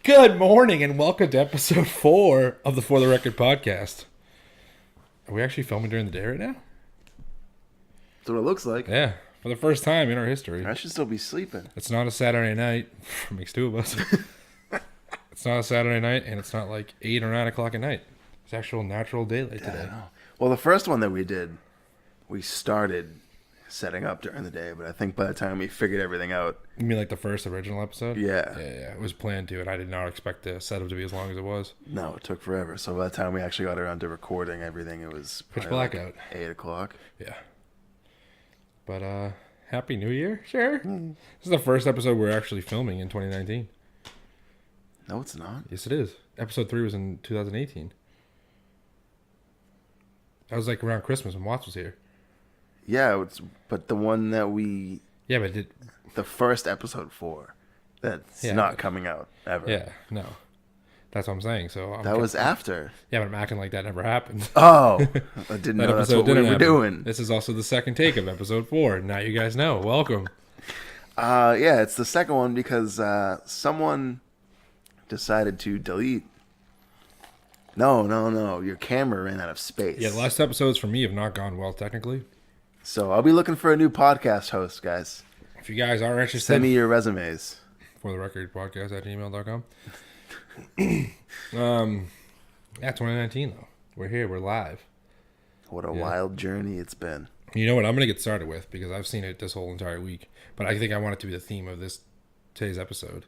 Good morning and welcome to episode 4 of the For the Record podcast. Are we actually filming during the day right now? That's what it looks like. Yeah, for the first time in our history. I should still be sleeping. It's not a Saturday night. Makes two of us. It's not a Saturday night and it's not like 8 or 9 o'clock at night. It's actual natural daylight today. I know. Well, the first one that we did, we started setting up during the day, but I think by the time we figured everything out... You mean like the first original episode? Yeah. Yeah. It was planned to, and I did not expect the setup to be as long as it was. No, it took forever. So by the time we actually got around to recording everything, it was... Pitch black out. 8 o'clock. Yeah. But, Happy New Year, sure. This is the first episode we're actually filming in 2019. No, it's not. Yes, it is. Episode 3 was in 2018. That was like around Christmas when Watts was here. Yeah, but the one that Yeah, but the first episode 4, that's not coming out ever. Yeah, no. That's what I'm saying. So that was after. Yeah, but I'm acting like that never happened. Oh, I didn't know that's what we were doing. This is also the second take of episode 4. Now you guys know. Welcome. Yeah, it's the second one because someone decided to delete. No. Your camera ran out of space. Yeah, the last episodes for me have not gone well technically. So I'll be looking for a new podcast host, guys. If you guys are interested, send me your resumes. For the record podcast at gmail.com. Yeah, 2019 though. We're here. We're live. What a wild journey it's been. You know what I'm going to get started with because I've seen it this whole entire week. But I think I want it to be the theme of today's episode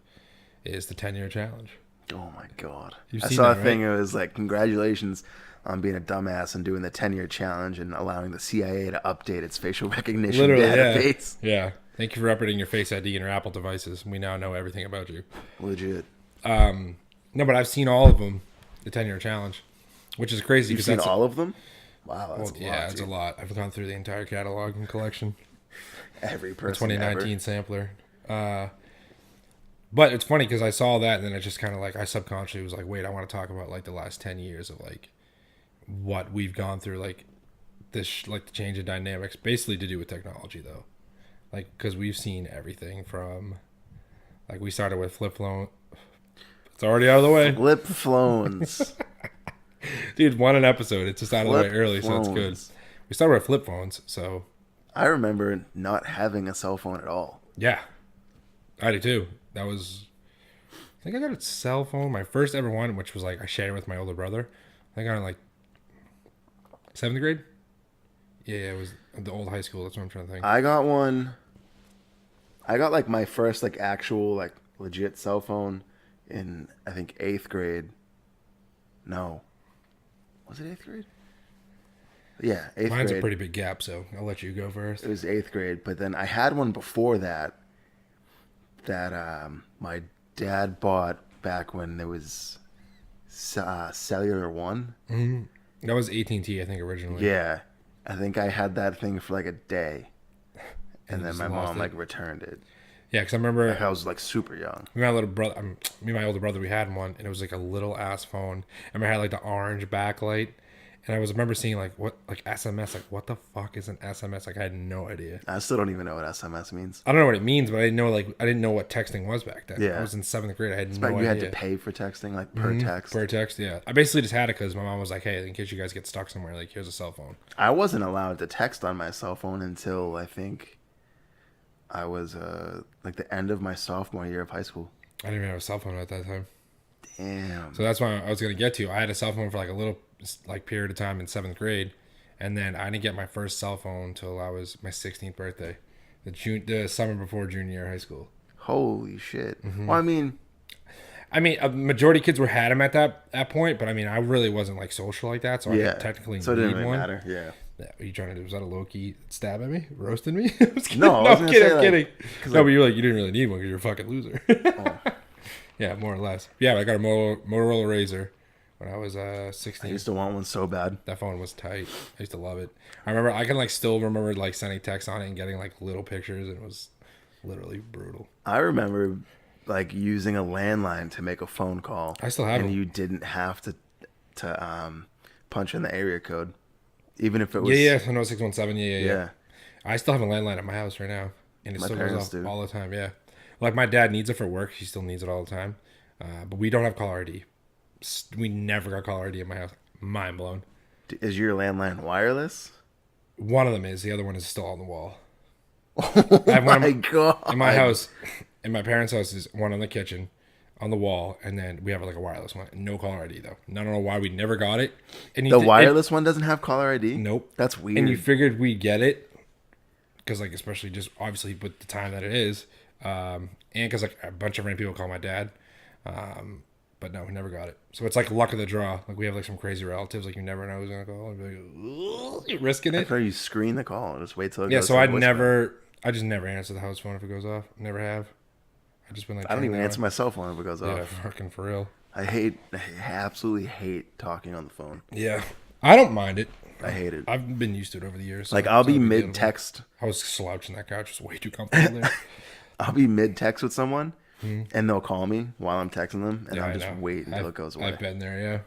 is the 10-year challenge. Oh my God. You've I seen saw that, a thing. right? It was like, congratulations on being a dumbass and doing the 10-year challenge and allowing the CIA to update its facial recognition database. Yeah. Thank you for updating your Face ID and your Apple devices. We now know everything about you. Legit. No, but I've seen all of them, the 10-year challenge, which is crazy. You've seen all of them? Wow, that's a lot. Yeah, it's a lot. I've gone through the entire catalog and collection. Every person the 2019 sampler. But it's funny because I saw that and then it just kind of like, I subconsciously was like, wait, I want to talk about like the last 10 years of like what we've gone through, like this, like the change in dynamics, basically to do with technology though. Like, because we've seen everything from, like we started with flip phone. It's already out of the way. Flip phones. Dude, an episode. It's just out of the way early, so it's good. We started with flip phones, so. I remember not having a cell phone at all. Yeah. I do too. That was, I think I got a cell phone, my first ever one, which was like, I shared it with my older brother. I got it in like 7th grade. Yeah, it was the old high school. That's what I'm trying to think. I got one. I got like my first like actual like legit cell phone in I think 8th grade. No. Was it 8th grade? Yeah, 8th grade. Mine's a pretty big gap, so I'll let you go first. It was 8th grade, but then I had one before that my dad bought back when there was Cellular One. Mm-hmm. That was AT&T, I think, originally. Yeah. I think I had that thing for like a day. And then my mom like returned it. Yeah, because I remember I was like super young. Me and my older brother, we had one, and it was like a little ass phone. And it had like the orange backlight. And I remember seeing like SMS, like what the fuck is an SMS? Like I had no idea. I still don't even know what SMS means. I don't know what it means, but I didn't know what texting was back then. Yeah. I was in 7th grade. I had no idea. You had to pay for texting, like per text. Per text, yeah. I basically just had it because my mom was like, "Hey, in case you guys get stuck somewhere, like here's a cell phone." I wasn't allowed to text on my cell phone until I think I was like the end of my sophomore year of high school. I didn't even have a cell phone at that time. Damn. So that's why I was gonna get to. I had a cell phone for like a little like period of time in 7th grade, and then I didn't get my first cell phone until I was my 16th birthday, the summer before junior year of high school. Holy shit! Mm-hmm. Well, I mean, a majority of kids had them at that point, but I mean, I really wasn't like social like that, so I didn't technically so it didn't need really one. matter. Yeah. Are you trying to do? Was that a low key stab at me? Roasting me? No, I'm kidding. No, but you're like, you didn't really need one because you're a fucking loser. Oh. Yeah, more or less. Yeah, I got a Motorola Razr when I was 16. I used to want one so bad. That phone was tight. I used to love it. I remember, I can like still remember like sending texts on it and getting like little pictures, and it was literally brutal. I remember like using a landline to make a phone call. I still have and them. you didn't have to punch in the area code, even if it was I know 617. Yeah. I still have a landline at my house right now, and it still goes off all the time. Yeah, like my dad needs it for work. He still needs it all the time. But we don't have caller ID. We never got caller ID in my house. Mind blown. Is your landline wireless? One of them is. The other one is still on the wall. Oh I have one my god! in my house. In my parents' house is one on the kitchen, on the wall, and then we have like a wireless one. No caller ID though. I don't know why we never got it. And The wireless one doesn't have caller ID. Nope. That's weird. And you figured we'd get it because, like, especially just obviously with the time that it is, and because like a bunch of random people call my dad, but no, we never got it. So it's like luck of the draw. Like we have like some crazy relatives, like you never know who's gonna call. And be like, you're risking it. That's why you screen the call and just wait till it Yeah. goes So to I voicemail. just never answer the house phone if it goes off. Never have. I just been like, I don't even turning it answer on. my cell phone if it goes Yeah, off. fucking for real. I absolutely hate talking on the phone. Yeah, I don't mind it. I hate it. I've been used to it over the years. So Like I'll it's not be a big deal to me. mid-text. I was slouching that couch, just way too comfortable there. I'll be mid-text with someone, and they'll call me while I'm texting them, and Yeah, I'll I just know. wait until it goes away, I've been there, yeah.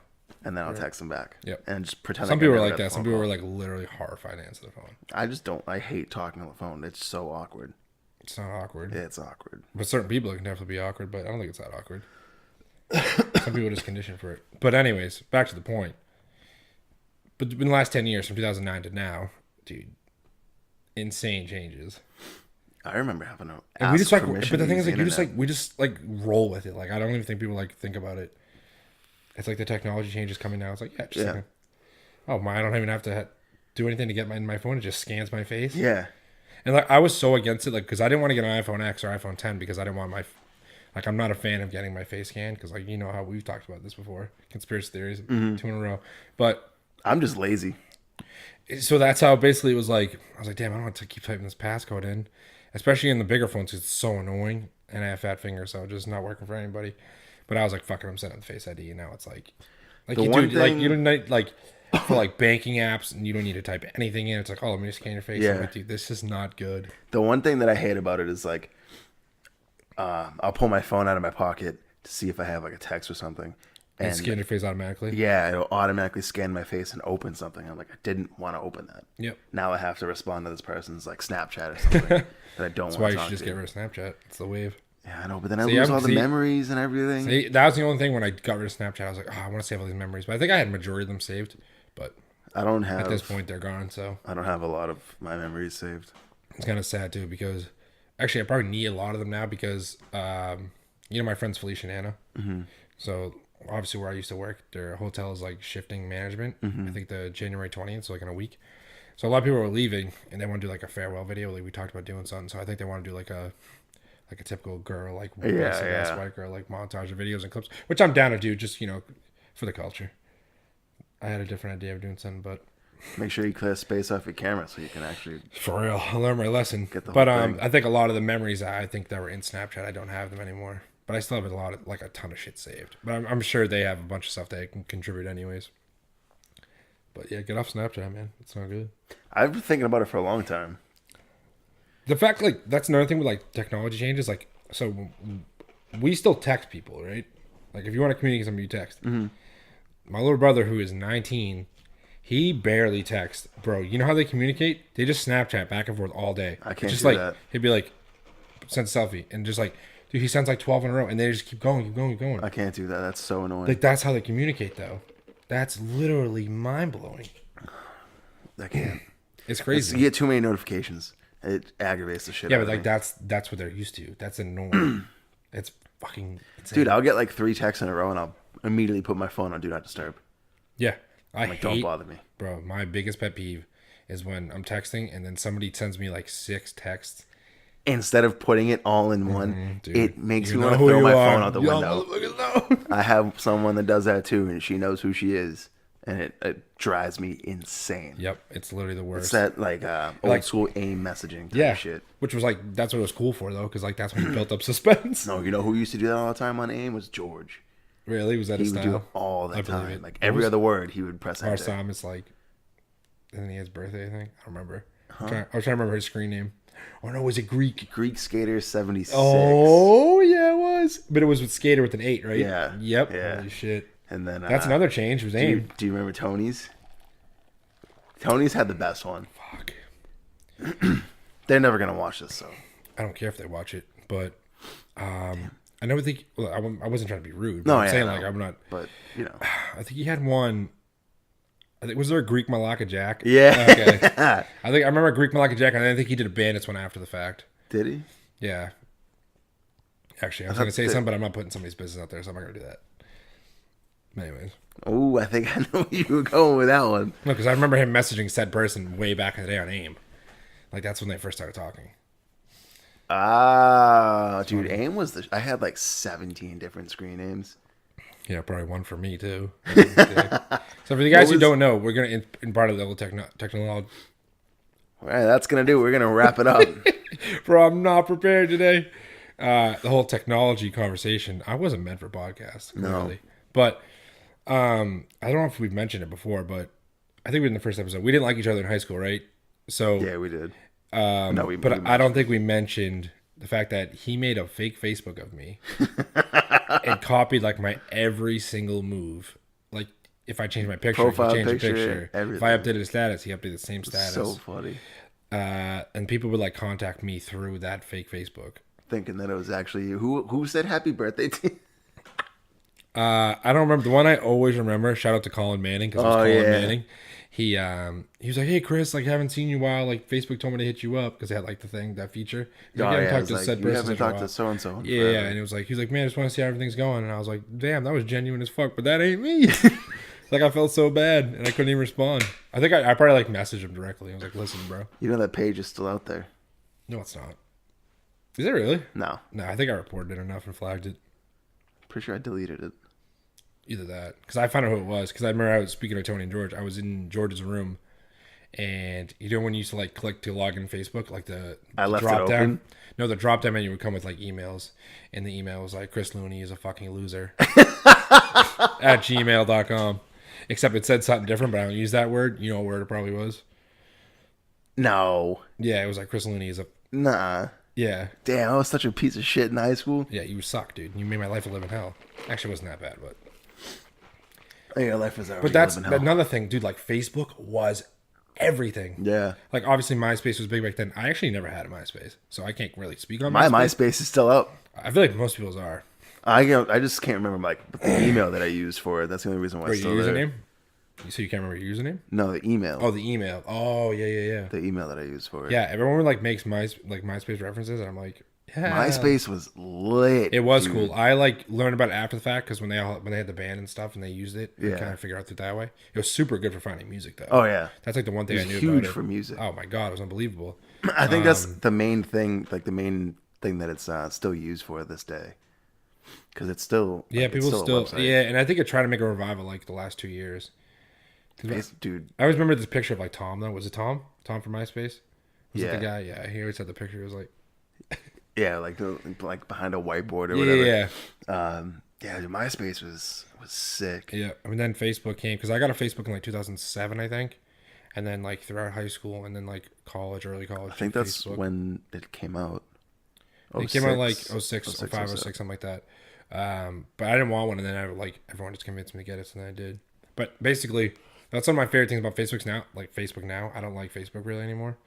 and then I'll text them back. Yep. And just pretend. Some like people I are never like got the that. Some phone people call. are like literally horrified to answer the phone. I just don't. I hate talking on the phone. It's so awkward. It's not awkward. It's awkward. But certain people it can definitely be awkward, but I don't think it's that awkward. Some people are just conditioned for it. But anyways, back to the point. But in the last 10 years, from 2009 to now, dude, insane changes. I remember having to And we ask just like, permission but the to thing use is, like, internet. we just like roll with it. Like, I don't even think people like think about it. It's like the technology changes coming now. It's like, yeah, just Yeah. like oh my, I don't even have to do anything to get my phone. It just scans my face. Yeah. And like, I was so against it, like, because I didn't want to get an iPhone X or iPhone 10 because I didn't want my, like, I'm not a fan of getting my face scanned because, like, you know how we've talked about this before, conspiracy theories, 2 in a row. But I'm just lazy. so that's how basically it was like, I was like, damn, I don't want to keep typing this passcode in, especially in the bigger phones 'cause it's so annoying. And I have fat fingers, so it's just not working for anybody. But I was like, fuck it, I'm setting up the Face ID. And now it's like The you one do, like, thing- you don't need, like, for like banking apps and you don't need to type anything in. It's like, oh, let me just scan your face. Yeah. I'm like, dude, this is not good. The one thing that I hate about it is like, I'll pull my phone out of my pocket to see if I have like a text or something, And scan your face automatically. yeah, it'll automatically scan my face and open something. I'm like, I didn't want to open that. Yep. Now I have to respond to this person's like Snapchat or something that I don't That's want why to you talk should just to. get rid of Snapchat. It's the wave. Yeah, I know, but then I See, lose I'm- all the see- memories and everything. See, that was the only thing when I got rid of Snapchat. I was like, oh, I want to save all these memories. But I think I had a majority of them saved. But I don't have. at this point, they're gone. So I don't have a lot of my memories saved. it's kind of sad too because actually I probably need a lot of them now because you know my friends Felicia and Anna. Mm-hmm. So obviously where I used to work, their hotel is like shifting management. I think the January 20th, so like in a week. So a lot of people are leaving and they want to do like a farewell video. Like we talked about doing something. So I think they want to do like a typical girl, like Yeah. white girl, like montage of videos and clips, which I'm down to do, just for the culture. I had a different idea of doing something, but Make sure you clear space off your camera so you can actually. for real, I learned my lesson. Get the But whole thing. I think a lot of the memories I think that were in Snapchat, I don't have them anymore. But I still have a ton of shit saved. But I'm sure they have a bunch of stuff that I can contribute anyways. But yeah, get off Snapchat, man. It's not good. I've been thinking about it for a long time. The fact, like, that's another thing with like technology changes. Like, so we still text people, right? Like, if you want to communicate with somebody, you text. Mm-hmm. My little brother, who is 19, he barely texts, bro. You know how they communicate? They just Snapchat back and forth all day. I can't It's just do like that. he'd be like, send a selfie, and just like, dude, he sends like 12 in a row, and they just keep going. I can't do that. That's so annoying. Like, that's how they communicate, though. That's literally mind blowing. I can't. It's crazy. You get too many notifications. It aggravates the shit Yeah, out but of like me. that's what they're used to. That's annoying. It's fucking insane. Dude, I'll get like 3 texts in a row and I'll immediately put my phone on Do Not Disturb. Yeah, I Like, hate. don't bother me. Bro, my biggest pet peeve is when I'm texting and then somebody sends me like 6 texts. Instead of putting it all in one, Dude, it makes you me know want to who throw you my are. phone out the Y'all window. motherfuckers know. I have someone that does that too, and she knows who she is, and it drives me insane. Yep, it's literally the worst. It's that like old Like- school AIM messaging type yeah, shit. which was like that's what it was cool for though, because like that's when you built up suspense. No, you know who used to do that all the time on AIM was George. Really, was that He his would style? do it all the I believe time. it. Like What every was- other word, he would press Our enter. Sam is like, isn't he his birthday? I think I don't remember. I was trying to remember his screen name. Oh no, was it Greek? Greek Skater 76. Oh yeah, it was. But it was with Skater with an 8, right? Yeah. Yep. Yeah. Holy shit. And then That's another change. It was AIM. Do you remember Tony's? Tony's had the best one. Fuck. They're never gonna watch this, so I don't care if they watch it, but I I never think. Well, I wasn't trying to be rude. But No, I'm yeah, saying no. like I'm not. But you know, I think he had one. I think was there a Greek Malacca Jack? yeah. Okay. I remember Greek Malacca Jack, and I think he did a Bandits one after the fact. Did he? Yeah. Actually, I was thought going to say that- something, but I'm not putting somebody's business out there, so I'm not going to do that. Anyways. Oh, I think I know where you were going with that one. No, because I remember him messaging said person way back in the day on AIM. Like, that's when they first started talking. Ah, dude, AIM was I had like 17 different screen names. Yeah, probably one for me, too. So for the guys who don't know, we're going to embark a little technology. All right, that's gonna do. We're gonna wrap it up. Bro, I'm not prepared today. The whole technology conversation, I wasn't meant for podcasts. No. Really. But I don't know if we've mentioned it before, but I think we in the first episode. We didn't like each other in high school, right? So Yeah, we did. no, we I don't think we mentioned the fact that he made a fake Facebook of me and copied like my every single move. Like if I changed my picture, Profile he changed picture, the picture. If everything. I updated a status, he updated the same status. So funny. And people would like contact me through that fake Facebook. Thinking that it was actually you. Who said happy birthday to you? I don't remember the one I always remember. Shout out to Colin Manning because it was Colin Manning. He was like, "Hey Chris, like haven't seen you in a while. Like Facebook told me to hit you up because they had like the thing that feature. He's like, Oh, "You yeah, haven't it's talked to like, said you person haven't in a talked while." to so and so. Yeah, and it was like he was like, "Man, I just want to see how everything's going." And I was like, "Damn, that was genuine as fuck." But that ain't me. Like I felt so bad and I couldn't even respond. I think I probably like messaged him directly. I was like, "Listen, bro." You know that page is still out there. No, it's not. Is it really? No, No, I think I reported it enough and flagged it. pretty sure I deleted it. Either that, because I found out who it was. Because I remember I was speaking to Tony and George. I was in George's room, and you know when you used to like click to log in Facebook, like the I left it drop down. open? No, the drop down menu would come with like emails, and the email was like Chris Looney is a fucking loser at gmail.com. Except it said something different, but I don't use that word. You know what word it probably was? No, Yeah, it was like Chris Looney is a nah. yeah. Damn, I was such a piece of shit in high school. Yeah, you suck, dude. You made my life a living hell. Actually, it wasn't that bad, but Your life was already but that's living hell. another thing, dude. Like Facebook was everything. Yeah, Like obviously MySpace was big back then. I actually never had a MySpace, so I can't really speak on my MySpace. MySpace is still up. I feel like most people's are. I just can't remember like the email that I used for it. That's the only reason why Or it's your still there. username? So you can't remember your username? No, the email. Oh, the email. Oh, yeah. The email that I used for it. Yeah, everyone like makes MySpace references, and I'm like, yeah. MySpace was lit. It was dude. cool. I like learned about it after the fact because when they had the band and stuff and they used it, you Yeah. kind of figure out through that way. It was super good for finding music though. Oh yeah, That's like the one thing it I was knew huge about it. for music. Oh my god, it was unbelievable. I think that's the main thing. Like the main thing that it's still used for this day, because it's still Yeah, like, it's people a still website. yeah, and I think it tried to make a revival like the last 2 years. Dude. I always remember this picture of like Tom though. Was it Tom? Tom from MySpace? Was it Yeah. the guy? Yeah, he always had the picture. It was like Yeah, like behind a whiteboard or yeah, whatever. Yeah, dude, MySpace was sick. yeah. I mean, then Facebook came because I got a Facebook in like 2007, I think, and then like throughout high school and then like college, early college. I think that's Facebook. when it came out. It came out like 06, 06, 05, 06, something like that. But I didn't want one, and then everyone just convinced me to get it, so then I did. But basically, that's one of my favorite things about Facebook now. I don't like Facebook really anymore.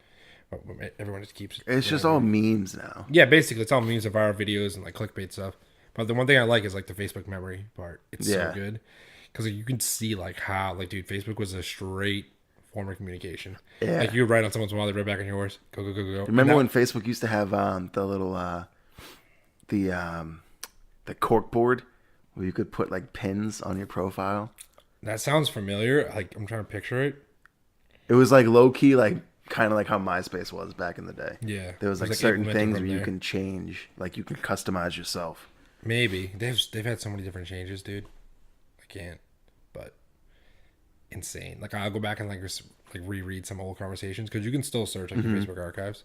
But everyone just keeps. It's just all memes now. Yeah, basically, it's all memes of viral videos and like clickbait stuff. But the one thing I like is like the Facebook memory part. It's so Yeah. good because you can see like how like Facebook was a straight form of communication. Yeah. Like you would write on someone's wall, they write back on yours. Go. Remember when Facebook used to have the little the cork board where you could put like pins on your profile? That sounds familiar. Like I'm trying to picture it. It was like low key, like kind of like how MySpace was back in the day. Yeah. There was It was, like like, certain implemented things from where you there. can change, like you can customize yourself. Maybe they've had so many different changes, dude. I can't, but insane. Like I'll go back and like reread some old conversations because you can still search like your Facebook archives,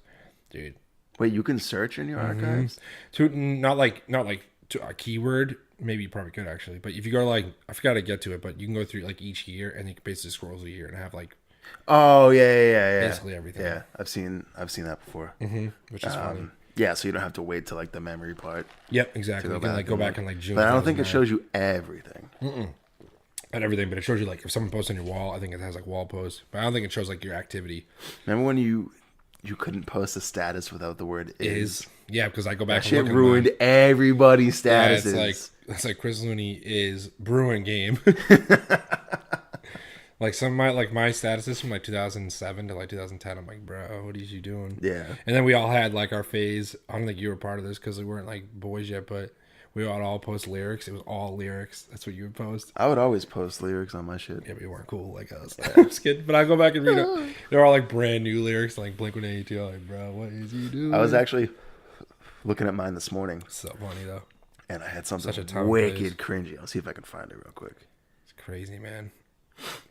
dude. Wait, you can search in your archives? To not like to a keyword. Maybe you probably could actually, but if you go to like I forgot to get to it, but you can go through like each year and you can basically scroll through the year and have like Oh yeah. basically everything. Yeah, I've seen that before. Which is funny. Yeah, so you don't have to wait till like the memory part. Yep, exactly. You can like go back and like June. But I don't think it 2009. shows you everything. Not everything, but it shows you like if someone posts on your wall. I think it has like wall posts, but I don't think it shows like your activity. Remember when you you couldn't post a status without the word Is yeah, because I go back That and shit look at ruined mine. everybody's Yeah, statuses. it's like Chris Looney is brewing game. Like some of my like my statuses from like 2007 to like 2010. I'm like, bro, what are you doing? Yeah. And then we all had like our phase. I don't think you were part of this because we weren't like boys yet, but we would all post lyrics. It was all lyrics. That's what you would post. I would always post lyrics on my shit. Yeah, but you weren't cool like us. I'm just kidding. But I go back and read it. They're all like brand new lyrics, like Blink-182. Like, bro, what is he doing? I was actually looking at mine this morning, so funny though. and I had Such a something time and wicked place. cringy. I'll see if I can find it real quick. It's crazy, man.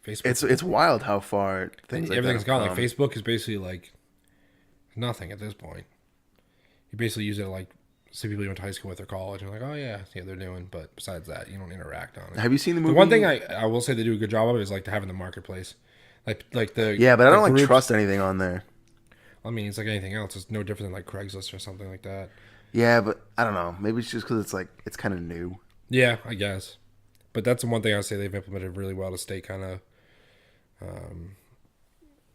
Facebook. It's wild how far things like Everything's that have gone. Like come. Facebook is basically like nothing at this point. You basically use it to like see people you went to high school with or college, and like, oh yeah, they're doing. But besides that, you don't interact on it. Have you seen the movie? The one thing I will say they do a good job of is like to have in the marketplace, like the Yeah, but I the don't like groups- trust anything on there. I mean, it's like anything else. It's no different than like Craigslist or something like that. Yeah, but I don't know. Maybe it's just because it's like it's kind of new. Yeah, I guess. But that's the one thing I would say they've implemented really well to stay kind of,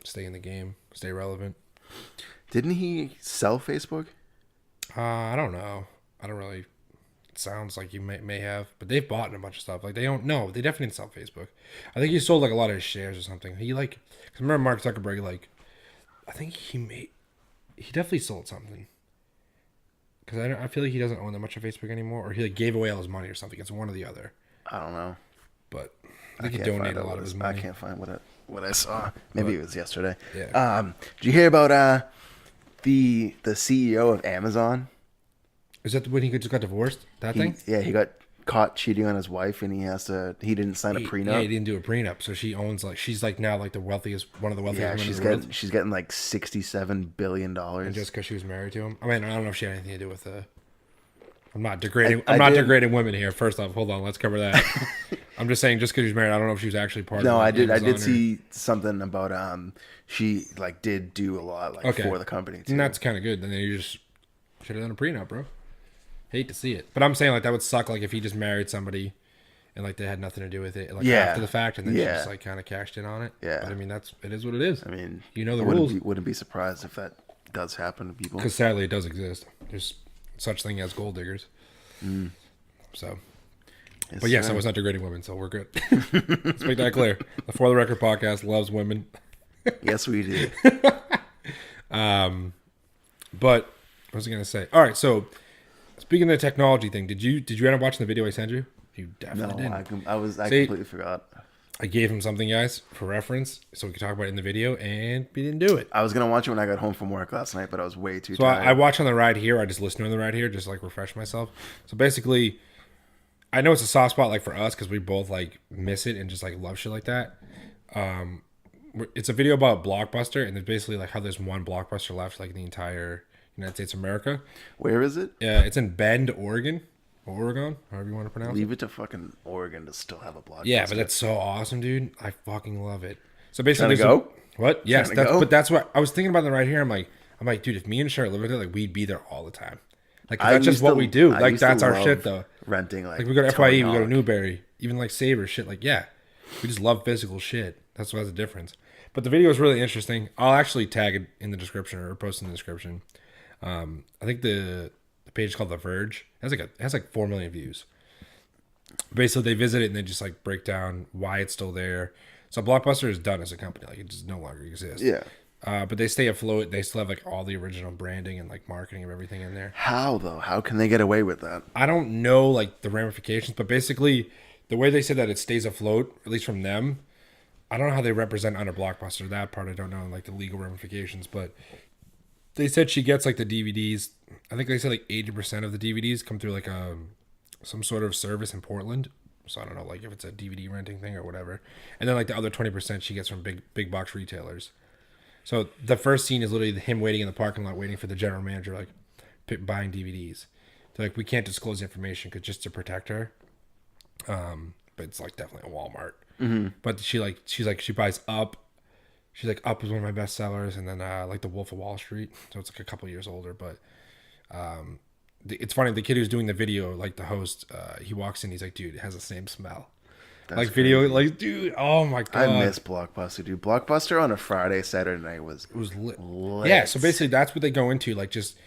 stay in the game, stay relevant. Didn't he sell Facebook? I don't know. I don't really. It sounds like you may have, but they've bought in a bunch of stuff. Like they don't. No, they definitely didn't sell Facebook. I think he sold like a lot of his shares or something. He like, cause remember Mark Zuckerberg like, I think he definitely sold something. Cause I feel like he doesn't own that much of Facebook anymore, or he like gave away all his money or something. It's one or the other. I don't know. But I think he can't donated find a out lot what of his I money. can't find what I saw. Maybe it was yesterday. Yeah. Did you hear about the CEO of Amazon? Is that when he just got divorced? That thing? Yeah, he got caught cheating on his wife, and he didn't sign a prenup. Yeah, he didn't do a prenup, so she owns like she's like now like one of the wealthiest Yeah, women in the world. she's getting like $67 billion. And just because she was married to him. I mean, I don't know if she had anything to do with I'm not degrading. I I'm not did- degrading women here. First off, hold on, let's cover that. I'm just saying, just because she's married, I don't know if she was actually part of. No, I did Amazon or- see something about she like did do a lot like Okay. for the company too. And that's kind of good. Then you just should have done a prenup, bro. Hate to see it, but I'm saying like that would suck. Like if he just married somebody, and like they had nothing to do with it, like Yeah. after the fact, and then she Yeah. just like kind of cashed in on it. Yeah. But I mean, it is what it is. I mean, you know the I rules. wouldn't be surprised if that does happen to people. Because sadly, it does exist. There's such thing as gold diggers. So, Yes, but yes, sir. I was not degrading women, so we're good. Let's make that clear. The For the Record podcast loves women. Yes, we did. But what was I gonna say? All right, so speaking of the technology thing, did you end up watching the video I sent you? You No, definitely didn't. I See- completely forgot. I gave him something, guys, for reference, so we could talk about it in the video, and we didn't do it. I was gonna watch it when I got home from work last night, but I was way too So tired. I watch on the ride here. I just listen on the ride here, just like refresh myself. So basically, I know it's a soft spot like for us because we both like miss it and just like love shit like that. It's a video about Blockbuster, and it's basically like how there's one Blockbuster left, like in the entire United States of America. Where is it? It's in Bend, Oregon, or Oregon, however you want to pronounce it. Leave it to fucking Oregon to still have a blockbuster. Yeah, but that's so awesome, dude. I fucking love it. So basically, Trying to there's what? Yes, Trying to go? but that's what I was thinking about right here. I'm like, dude, if me and Charlotte lived there, like we'd be there all the time. Like that's just what we do. I Like used to that's our love shit, though. Renting Like we go to FYE, Tony we go to Hawk. Newberry, even like Sabre shit. Like yeah, we just love physical shit. That's what has a difference. But the video is really interesting. I'll actually tag it in the description or post in the description. I think the page is called The Verge. It has like 4 million views. Basically, they visit it and they just like break down why it's still there. So Blockbuster is done as a company. Like it just no longer exists. Yeah. But they stay afloat. They still have like all the original branding and like marketing of everything in there. How though? How can they get away with that? I don't know like the ramifications, but basically the way they say that it stays afloat, at least from them, I don't know how they represent under Blockbuster. That part I don't know, like the legal ramifications. But they said she gets like the DVDs. I think they said like 80% of the DVDs come through like some sort of service in Portland. So I don't know, like if it's a DVD renting thing or whatever. And then like the other 20% she gets from big box retailers. So the first scene is literally him waiting in the parking lot, waiting for the general manager, like buying DVDs. They're like, we can't disclose the information because just to protect her. But it's like definitely a Walmart. Mm-hmm. But she buys Up. She's like, Up was one of my best sellers, and then like The Wolf of Wall Street. So it's like a couple years older, but it's funny. The kid who's doing the video, like the host, he walks in, he's like, dude, it has the same smell. That's like video, crazy. like dude, oh my I god, miss Blockbuster, dude. Blockbuster on a Friday, Saturday night was it was lit. Yeah, so lit. basically that's what they go into, like just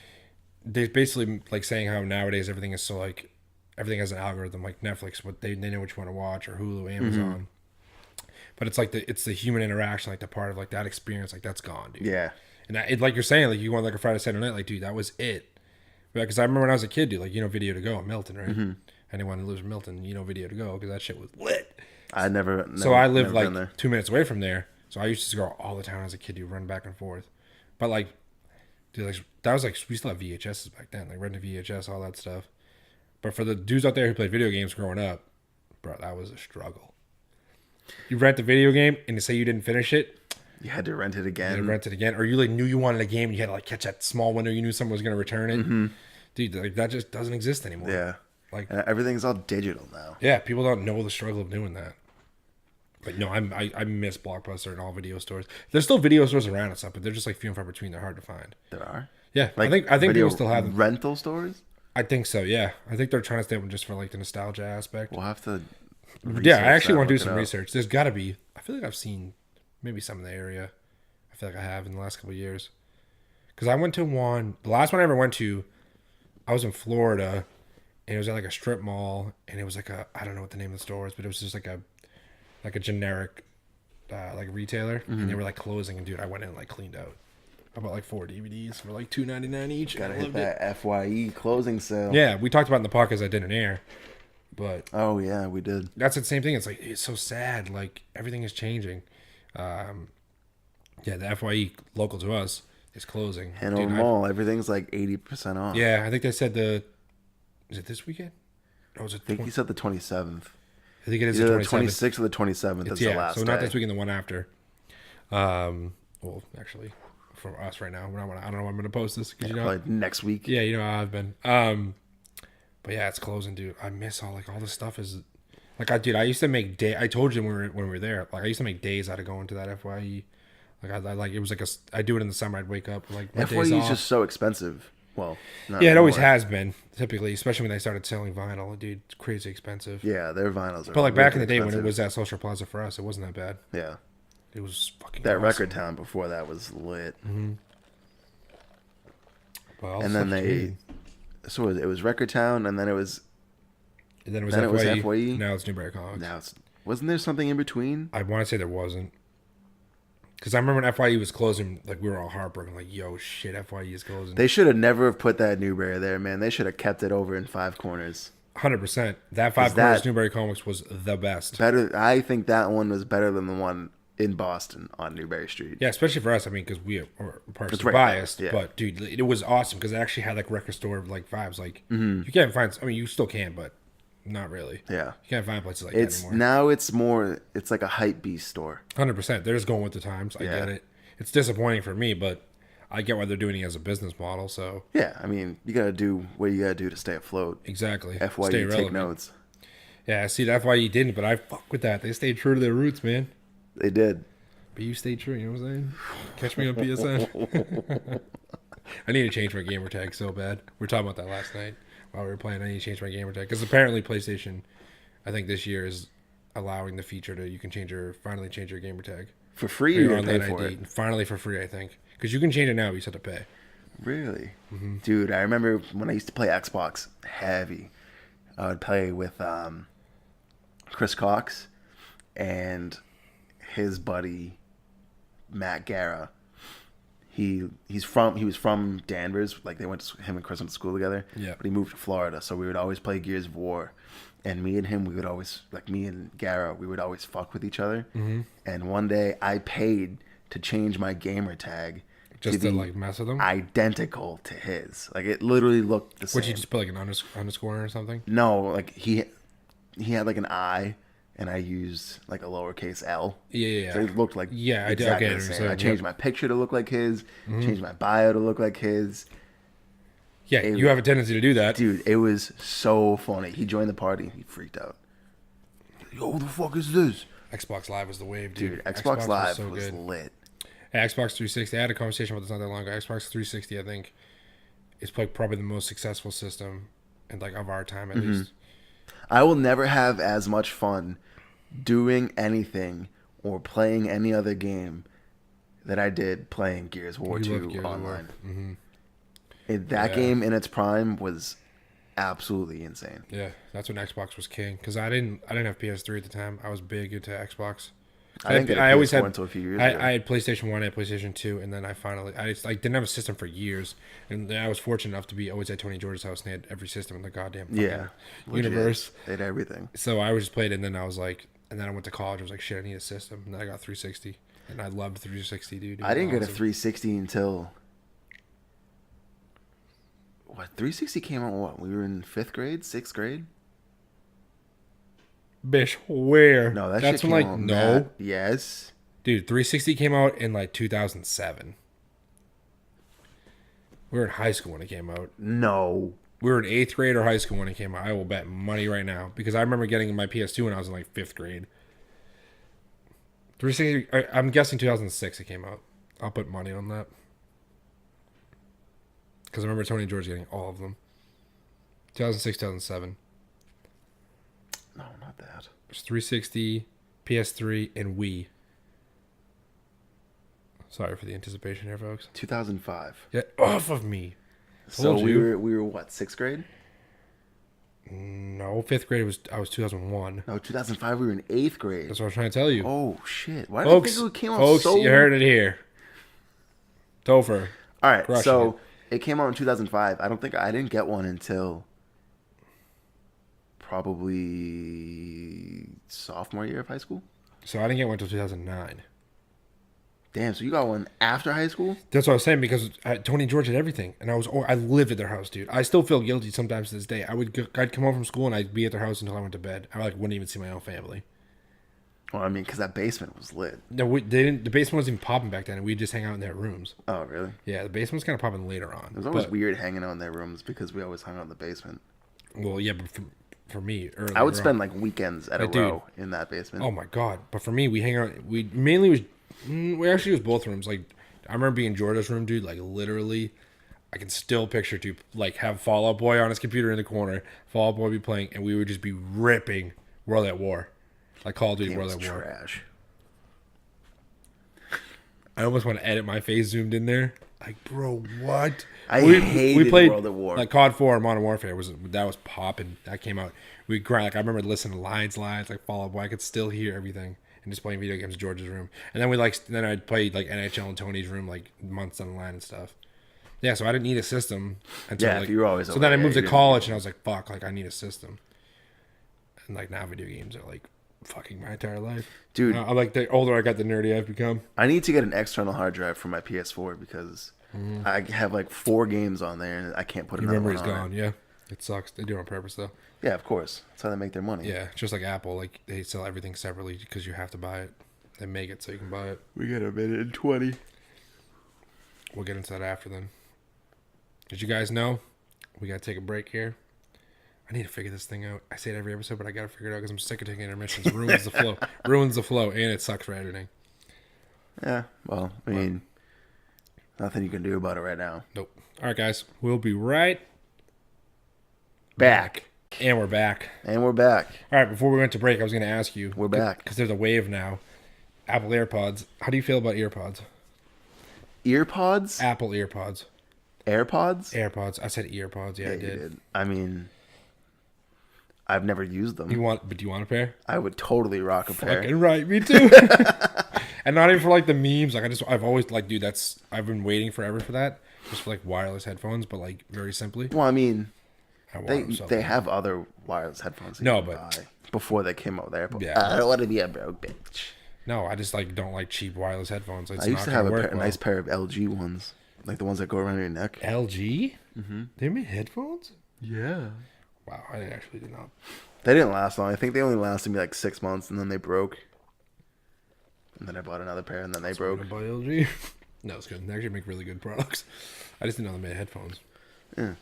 they're basically like saying how nowadays everything is so like everything has an algorithm like Netflix, what they know what you want to watch, or Hulu, Amazon. But it's like the human interaction, like the part of like that experience, like that's gone, dude. Yeah. And that, it, like you're saying, like you want like a Friday Saturday night, like dude, that was it. Because I remember when I was a kid, dude, like Video to Go in Milton, right? Anyone who lives in Milton, Video to Go, because that shit was lit. I never So I lived never been like there. 2 minutes away from there, so I used to go all the time as a kid, dude, run back and forth. But like, dude, like that was like we still have VHSs back then, like renting VHS, all that stuff. But for the dudes out there who played video games growing up, bro, that was a struggle. You rent the video game and to say you didn't finish it, You had to rent it you had to again. rent it again, or you like knew you wanted a game and you had to like catch that small window, you knew someone was gonna return it. Dude, like that just doesn't exist anymore. Yeah. Like, And everything's all digital now. yeah, people don't know the struggle of doing that. But no, I miss Blockbuster and all video stores. There's still video stores around and stuff, but they're just like few and far between. They're hard to find. There are. Yeah, Like I think video people still have them. rental stores. I think so. Yeah, I think they're trying to stay open just for like the nostalgia aspect. We'll have to. Yeah, I actually that, want to do look it some up. research. There's got to be. I feel like I've seen maybe some in the area. I feel like I have in the last couple of years. Because I went to one. The last one I ever went to, I was in Florida, and it was at like a strip mall, and it was like a I don't know what the name of the store is, but it was just like a generic like retailer, and they were like closing. And dude, I went in and like cleaned out. I bought like 4 DVDs for like $2.99 each. Gotta I hit loved that it. FYE closing sale. Yeah, we talked about it in the podcast I didn't air, but Oh yeah, we did. that's the same thing. It's like it's so sad. Like everything is changing. Yeah, the FYE local to us is closing. Hanover Dude, Mall, everything's like 80% off. yeah, I think they said is it this weekend? Or was it? I think he said the 27th. I think it is Either the the 27th. 26th or the 27th is Yeah, the last so not day. this weekend, the one after. Well, actually, for us right now, I don't know when I'm going to post this because you know, Probably next week. yeah, you know how I've been. But yeah, it's closing, dude. I miss all the stuff is like I used to make day. I told you when we were there, like I used to make days out of going to that FYE. Like I like it was like I do it in the summer. I'd wake up like my FYE days is off. just so expensive. Well, not Yeah, it always anymore. has been typically, especially when they started selling vinyl. Dude, it's crazy expensive. Yeah, their vinyls are. But like back in the wicked day when it expensive. was at Social Plaza for us, it wasn't that bad. Yeah, It was fucking that awesome. Record Town before that was lit. But all And the then stuff- they, so it was Record Town, and then it was and then it was then it was FYE. FYE. Now it's Newberry Comics. now it's wasn't there something in between? I want to say there wasn't. Because I remember when FYE was closing, like we were all heartbroken, like, yo, shit, FYE is closing. They should have never have put that Newberry there, man. They should have kept it over in Five Corners. 100%. That Five Is Corners that- Newberry Comics was the best. Better, I think that one was better than the one in Boston on Newberry Street. Yeah, especially for us. I mean, because we are partially right biased. there, yeah. But, dude, it was awesome because it actually had, like, record store, like, vibes. Like, you can't find, I mean, you still can, but not really. Yeah. You can't find places like It's that anymore. now it's more. It's like a hype beast store. 100%. They're just going with the times. I Yeah. get it. It's disappointing for me, but I get why they're doing it as a business model. So, Yeah, I mean, you gotta do what you gotta do to stay afloat. exactly. FYE, Stay take relevant. notes. Yeah, see, that's why you didn't, but I fuck with that. They stayed true to their roots, man. They did. But you stayed true, you know what I'm saying? Catch me on PSN. I need to change my gamer tag so bad. We were talking about that last night while we were playing. I need to change my gamer tag. Because apparently PlayStation, I think this year is allowing the feature to you can finally change your gamer tag. For free, Or you your gotta pay online for ID. it. Finally for free, I think. Because you can change it now, but you just have to pay. Really, Mm-hmm. dude. I remember when I used to play Xbox heavy. I would play with Chris Cox and his buddy Matt Guerra. He was from Danvers. Like they went to, him and Chris went to school together. Yeah. But he moved to Florida, so we would always play Gears of War. And me and him, we would always, like me and Guerra, we would always fuck with each other. Mm-hmm. And one day I paid to change my gamer tag Just to to, be like, mess with them? identical to his. Like it literally looked the same. Would you just put, like, an underscore or something? No, like he had like an I, and I used like a lowercase L. Yeah. So it looked like Yeah, I did. exactly Okay, the same. so, I changed my picture to look like his, changed my bio to look like his. Yeah, you have a tendency to do that. Dude, it was so funny. He joined the party. He freaked out. Yo, who the fuck is this? Xbox Live was the wave, dude. Dude, Xbox Live so was good. lit. Yeah, Xbox 360. I had a conversation about this not that long ago. Xbox 360, I think, is probably the most successful system, and like of our time at least. I will never have as much fun doing anything or playing any other game that I did playing Gears of War You 2 love Gears of War. online. Mm-hmm. That Yeah. game in its prime was absolutely insane. Yeah, that's when Xbox was king. Because I didn't have PS3 at the time. I was big into Xbox. I didn't get a I always PS4 had until a few years I ago. had PlayStation 1, I had PlayStation 2, and then I finally I just, like didn't have a system for years, and I was fortunate enough to be always at Tony George's house, and they had every system in the goddamn fucking Yeah. Legit. universe. They had everything. So I was just played, and then I was like, and then I went to college. I was like, shit, I need a system, and then I got 360, and I loved 360, dude. It I was didn't get a awesome. 360 until... What? 360 came out what? We were in 5th grade? 6th grade? Bish, where? No, that That's shit when came like out. no, Matt, yes. dude. 360 came out in like 2007. We were in high school when it came out. No. We were in 8th grade or high school when it came out. I will bet money right now because I remember getting my PS2 when I was in like 5th grade. 360. I'm guessing 2006 it came out. I'll put money on that because I remember Tony and George getting all of them. 2006, 2007. No, not that. There's 360, PS3, and Wii. Sorry for the anticipation here, folks. 2005. Get off of me. So Told we you. were what, 6th grade? No, 5th grade I was 2001. No, 2005 we were in 8th grade. That's what I'm trying to tell you. Oh shit! Why folks, did I think it came out folks, so? you heard it here. Topher. All right, Crushing so it came out in 2005. I didn't get one until probably sophomore year of high school. So I didn't get one until 2009. Damn, so you got one after high school? That's what I was saying because Tony and George had everything, and I lived at their house, dude. I still feel guilty sometimes to this day. I'd come home from school and I'd be at their house until I went to bed. I like wouldn't even see my own family. Well, I mean, because that basement was lit. No, they didn't. The basement wasn't even popping back then, and we'd just hang out in their rooms. Oh, really? Yeah, the basement was kind of popping later on. It was always But- weird hanging out in their rooms because we always hung out in the basement. Well, yeah, but for me, earlier I would on- spend like weekends at a Like, dude. row in that basement. Oh my god! But for me, we hang out. We mainly was. We actually was both rooms. Like I remember being in Georgia's room, dude. Like literally, I can still picture to like have Fall Out Boy on his computer in the corner. Fall Out Boy be playing, and we would just be ripping World at War, like Call of Duty Game World was at War. trash. I almost want to edit my face zoomed in there. Like, bro, what? I we hated played World at War. like COD 4 and Modern Warfare was popping. That came out. We grind. Like I remember listening to lines like Fall Out Boy. I could still hear everything. And just playing video games in George's room. And then I'd play like NHL in Tony's room like months down the line and stuff. Yeah, so I didn't need a system until Yeah, like you were always so over then I there, moved you to didn't college and I was like, fuck, like I need a system. And like now video games are like fucking my entire life. Dude. I like the older I got, the nerdy I've become. I need to get an external hard drive for my PS4 because I have like 4 games on there and I can't put Your another memory's one on gone, yeah. It sucks. They do it on purpose though. Yeah, of course. That's how they make their money. Yeah, just like Apple, like they sell everything separately because you have to buy it. They make it so you can buy it. We got a minute and 20. We'll get into that after then. Did you guys know? We gotta take a break here. I need to figure this thing out. I say it every episode, but I gotta figure it out because I'm sick of taking intermissions. It ruins the flow. Ruins the flow, and it sucks for editing. Yeah, well, I mean, nothing you can do about it right now. Nope. All right, guys. We'll be right Back. and we're back. And we're back. All right. Before we went to break, I was gonna ask you. We're back. because there's a wave now. Apple AirPods. How do you feel about AirPods? Earpods? Apple AirPods. AirPods? AirPods. I said earpods. Yeah, I You did. I mean, I've never used them. Do you want a pair? I would totally rock a pair. Fucking right, me too. And not even for like the memes. Like I've always like, dude, I've been waiting forever for that. Just for like wireless headphones, but like very simply. Well, I mean, I want they them so they bad. have other wireless headphones. that No, you can but- buy before they came out with AirPods. Yeah. I don't want to be a broke bitch. No, I just like don't like cheap wireless headphones. It's I used not to have gonna a work well. nice pair of LG ones, like the ones that go around your neck. LG. Mm-hmm. They made headphones. Yeah. Wow, I actually did not. They didn't last long. I think they only lasted me like 6 months, and then they broke. And then I bought another pair, and then they broke. By LG. No, it's good. They actually make really good products. I just didn't know they made headphones. Yeah.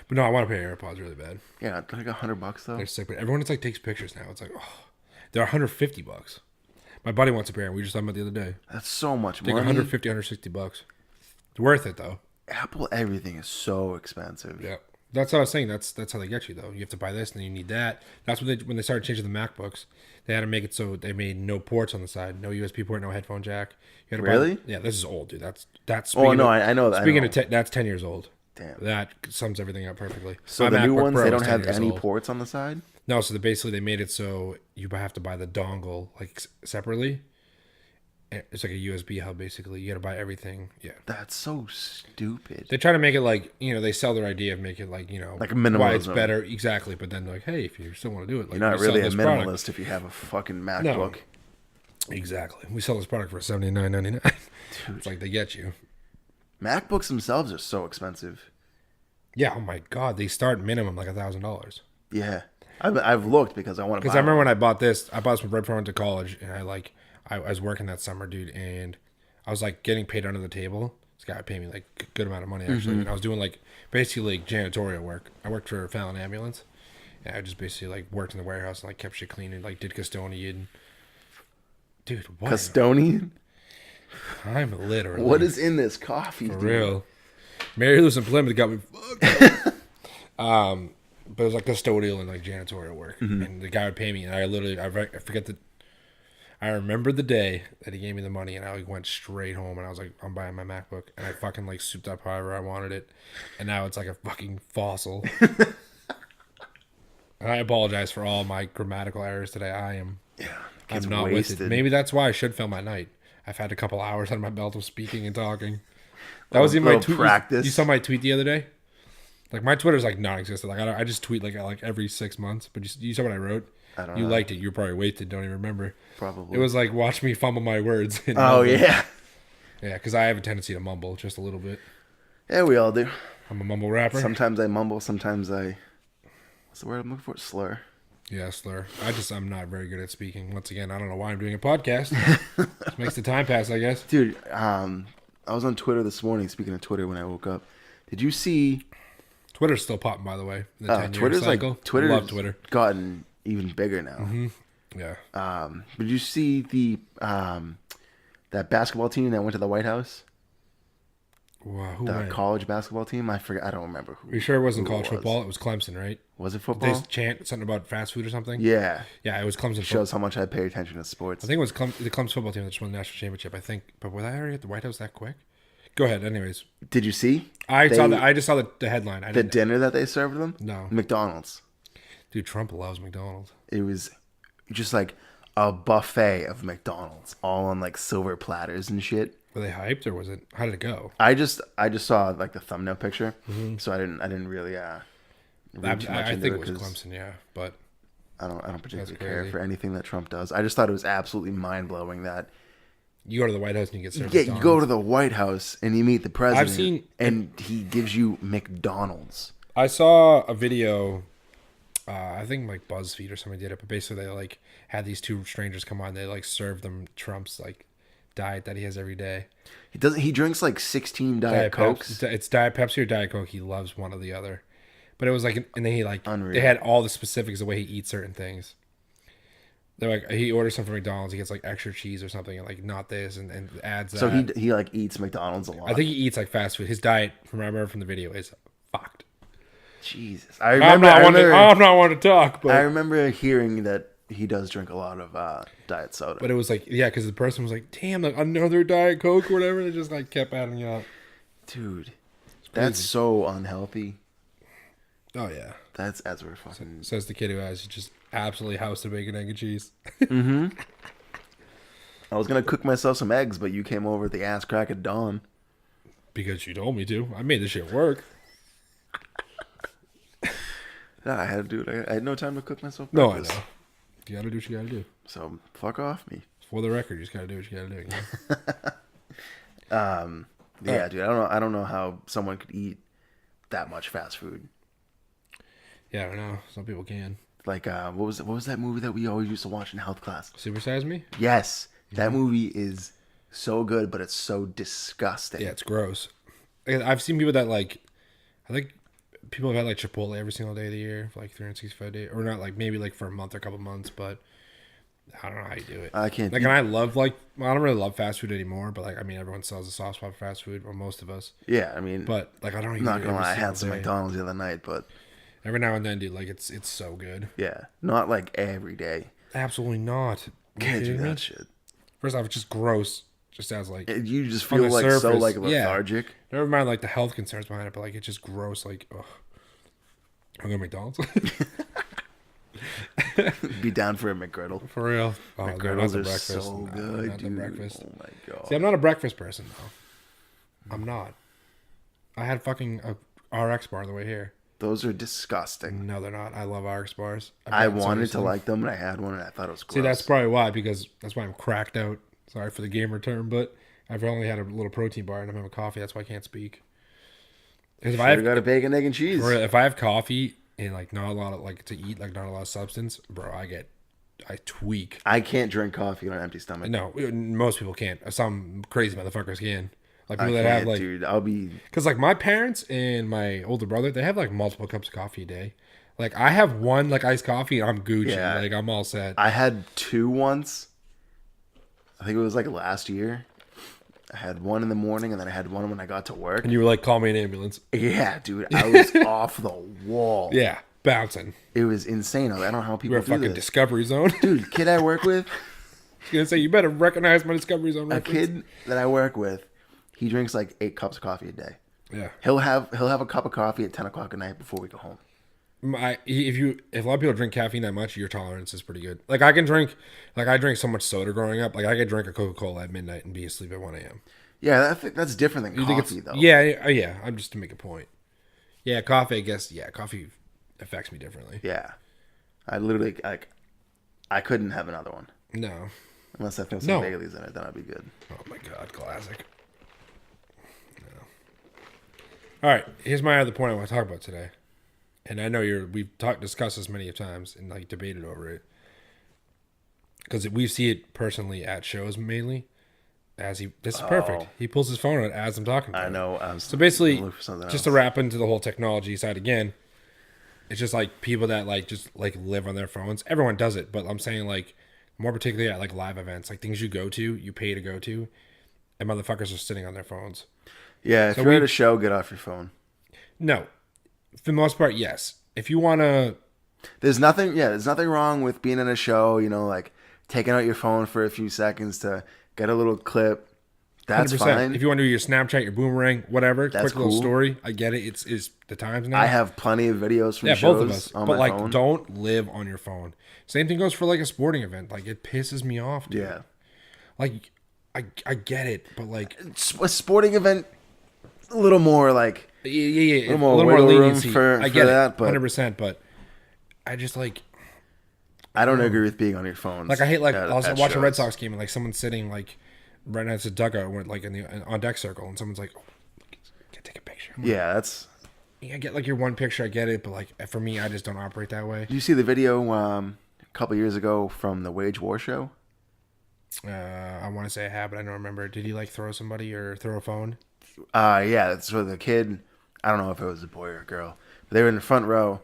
But no, I want a pair of AirPods really bad. Yeah, it's like $100 though. They're sick, but everyone just like takes pictures now. It's like, oh, they're $150. My buddy wants a pair, and we just talked about it the other day. That's so much Take money. $150, $160. It's worth it though. Apple everything is so expensive. Yeah. That's what I was saying. That's how they get you though. You have to buy this, and then you need that. That's when they started changing the MacBooks. They had to make it so they made no ports on the side, no USB port, no headphone jack. You had to Really? yeah, this is old, dude. That's. Oh Speaking no, of, I know that. Speaking I know. of that's 10 years old. Damn. That sums everything up perfectly. So My the new MacBook ones, Pro they is don't 10 have years any old. ports on the side. No, so basically they made it so you have to buy the dongle like separately. It's like a USB hub, basically. You got to buy everything. Yeah. That's so stupid. They try to make it like, they sell their idea of make it like, Like why it's minimalism. better. Exactly. But then like, hey, if you still want to do it, like, You're not we sell really a this minimalist product. if you have a fucking MacBook. Exactly. We sell this product for $79.99. It's like they get you. MacBooks themselves are so expensive. Yeah. Oh my God. They start minimum like $1,000. Yeah, I've looked because I want to. Because I remember when I bought this right before I went to college, and I was working that summer, dude, and I was like getting paid under the table. This guy paid me like a good amount of money actually, and I was doing like basically like janitorial work. I worked for Fallon Ambulance, and I just basically like worked in the warehouse and like kept shit clean and like did custodian. Dude, what? Custodian. I'm literally What is in this coffee? for dude? real. Mary Lewis and Plymouth got me fucked. But it was like custodial and like janitorial work, and the guy would pay me, and I forget the. I remember the day that he gave me the money, and I like went straight home, and I was like, I'm buying my MacBook, and I fucking like souped up however I wanted it, and now it's like a fucking fossil. And I apologize for all my grammatical errors today. I'm Gets not wasted. with it. Maybe that's why I should film at night. I've had a couple hours under my belt of speaking and talking. That was even my little tweet. practice. You saw my tweet the other day. Like my Twitter's like non-existent. Like I just tweet like every 6 months. But you saw what I wrote. I don't You know. liked it. You were probably wasted. Don't even remember. Probably. It was like watch me fumble my words. and Oh mumble. yeah. Yeah, because I have a tendency to mumble just a little bit. Yeah, we all do. I'm a mumble rapper. Sometimes I mumble. Sometimes I. What's the word I'm looking for? Slur. Yeah, slur. I'm not very good at speaking. Once again, I don't know why I'm doing a podcast. Just makes the time pass, I guess. Dude, I was on Twitter this morning. Speaking of Twitter, when I woke up, did you see? Twitter's still popping, by the way. The 10-year Twitter's cycle. like Twitter's Love Twitter. gotten even bigger now. Yeah. Did you see the that basketball team that went to the White House? Wow, who The went? college basketball team? I forget. I don't remember who. Are you sure it wasn't who college it was. football? It was Clemson, right? Was it They football? chant something about fast food or something? Yeah. Yeah, it was Clemson. Shows how much I pay attention to sports. I think it was the Clemson football team that just won the national championship, I think. But was I already at the White House that quick? Go ahead, anyways. Did you see? I just saw the headline. I The didn't. dinner that they served them? No. McDonald's. Dude, Trump loves McDonald's. It was just like a buffet of McDonald's, all on like silver platters and shit. Were they hyped or was it? How did it go? I just saw like the thumbnail picture, so I didn't really read too much I into think it it was 'cause Clemson, yeah. But I don't particularly That's care crazy. for anything that Trump does. I just thought it was absolutely mind blowing that you go to the White House and you get served you go McDonald's. to the White House and you meet the president, seen- and he gives you McDonald's. I saw a video. I think like BuzzFeed or somebody did it, but basically they like had these two strangers come on. They like served them Trump's like diet that he has every day. He drinks like 16 Diet Cokes. It's Diet Pepsi or Diet Coke. He loves one or the other. But it was like, and then he like Unreal. they had all the specifics of the way he eats certain things. They're like he orders something from McDonald's, he gets like extra cheese or something, and like not this, and adds that. So he like eats McDonald's a lot. I think he eats like fast food. His diet, from what I remember from the video, is fucked. Jesus, I remember. I'm not one to talk, but I remember hearing that he does drink a lot of diet soda. But it was like, yeah, because the person was like, damn, like another Diet Coke or whatever. They just like kept adding it up. Dude, that's so unhealthy. Oh, yeah. That's as we're fucking. Says the kid who has just absolutely house to bacon, egg, and cheese. I was gonna cook myself some eggs, but you came over at the ass crack of dawn. Because you told me to. I made this shit work. Yeah, I had to do it. I had no time to cook myself No, I breakfast. know. You gotta do what you gotta do. So fuck off me. For the record, you just gotta do what you gotta do. You know? Yeah, dude. I don't know how someone could eat that much fast food. Yeah, I don't know. Some people can. Like what was that movie that we always used to watch in health class? Supersize Me? Yes, that movie is so good, but it's so disgusting. Yeah, it's gross. I've seen people that like, I think people have had like Chipotle every single day of the year for like 365 days, or not like maybe like for a month or a couple months, but I don't know how you do it. I can't. Like, and I love well, I don't really love fast food anymore, but like, I mean, everyone sells a soft spot for fast food, or most of us. Yeah, I mean, But like, I don't. I'm Eat not it gonna every lie. I had single some day. McDonald's the other night, but Every now and then, dude, like it's so good. yeah, not like every day. Absolutely not. Can't do kidding me? that shit. First off, it's just gross. Just as like You just on feel the like so surface, like yeah. lethargic. Never mind like the health concerns behind it, but like it's just gross. Like, ugh. I'm going to McDonald's. Be down for a McGriddle. For real. Oh, dude, not McGriddles the are breakfast. so No, good, not the dude. breakfast. Oh my god. See, I'm not a breakfast person though. I'm not. I had fucking a RX bar on the way here. Those are disgusting. No, they're not. I love RX bars. I wanted to like them, and I had one, and I thought it was gross. See, that's probably why, because that's why I'm cracked out. Sorry for the gamer term, but I've only had a little protein bar and I'm having coffee. That's why I can't speak. Because if I have got a bacon, egg, and cheese. if I have coffee and like not a lot of like to eat, like not a lot of substance, bro, I tweak. I can't drink coffee on an empty stomach. No, most people can't. Some crazy motherfuckers can. Like people I that can't, have like, dude. I'll be. because like my parents and my older brother, they have like multiple cups of coffee a day. Like I have one like iced coffee and I'm Gucci. Yeah. Like I'm all set. I had two once. I think it was like last year. I had one in the morning, and then I had one when I got to work. And you were like, call me an ambulance. Yeah, dude, I was off the wall. Yeah, bouncing. It was insane. I don't know how people You're a do fucking this. Discovery Zone. Dude, kid I work with, I was gonna say you better recognize my Discovery Zone a reference. kid that I work with, he drinks like 8 cups of coffee a day. Yeah. He'll have a cup of coffee at 10 o'clock at night before we go home. If a lot of people drink caffeine that much, your tolerance is pretty good. Like I drank so much soda growing up. Like I could drink a Coca-Cola at midnight and be asleep at 1 a.m. Yeah, that's different than coffee, though. Yeah. I'm just to make a point. Yeah, coffee. I guess. Yeah, coffee affects me differently. Yeah. I literally I couldn't have another one No. unless I throw some No. Baileys in it. Then I'd be good. Oh my god, classic. No. All right, here's my other point I want to talk about discussed this many times and like debated over it because we see it personally at shows mainly. This is perfect. He pulls his phone out as I'm talking to him. I know. So basically, look for something just to else. wrap into the whole technology side again, it's just like people that like just like live on their phones. Everyone does it, but I'm saying like more particularly at like live events, like things you go to, you pay to go to, and motherfuckers are sitting on their phones. Yeah, if So you're we- at a show, get off your phone. No, for the most part, yes. If you want to, There's nothing wrong with being in a show, like taking out your phone for a few seconds to get a little clip. That's 100%. fine. If you want to do your Snapchat, your boomerang, whatever, That's quick little cool. story. I get it. It's the times now. I have plenty of videos from yeah, shows both of us. on But my like, phone. don't live on your phone. Same thing goes for like a sporting event. Like, it pisses me off, dude. Yeah. Like, I get it, but like, A sporting event, a little more like yeah, little more wiggle room for I get that, it, but- 100%. But I just like, I don't agree with being on your phones. I hate like at- I was at watching a Red shows. Sox game and like someone's sitting like right next to the dugout, went like in the on deck circle, and someone's like, oh, can I take a picture? I'm like, Yeah, that's. I get like your one picture, I get it, but like for me, I just don't operate that way. Did you see the video a couple years ago from the Wage War show? I want to say I have, but I don't remember. Did he like throw somebody or throw a phone? Yeah. So the kid, I don't know if it was a boy or a girl, but they were in the front row,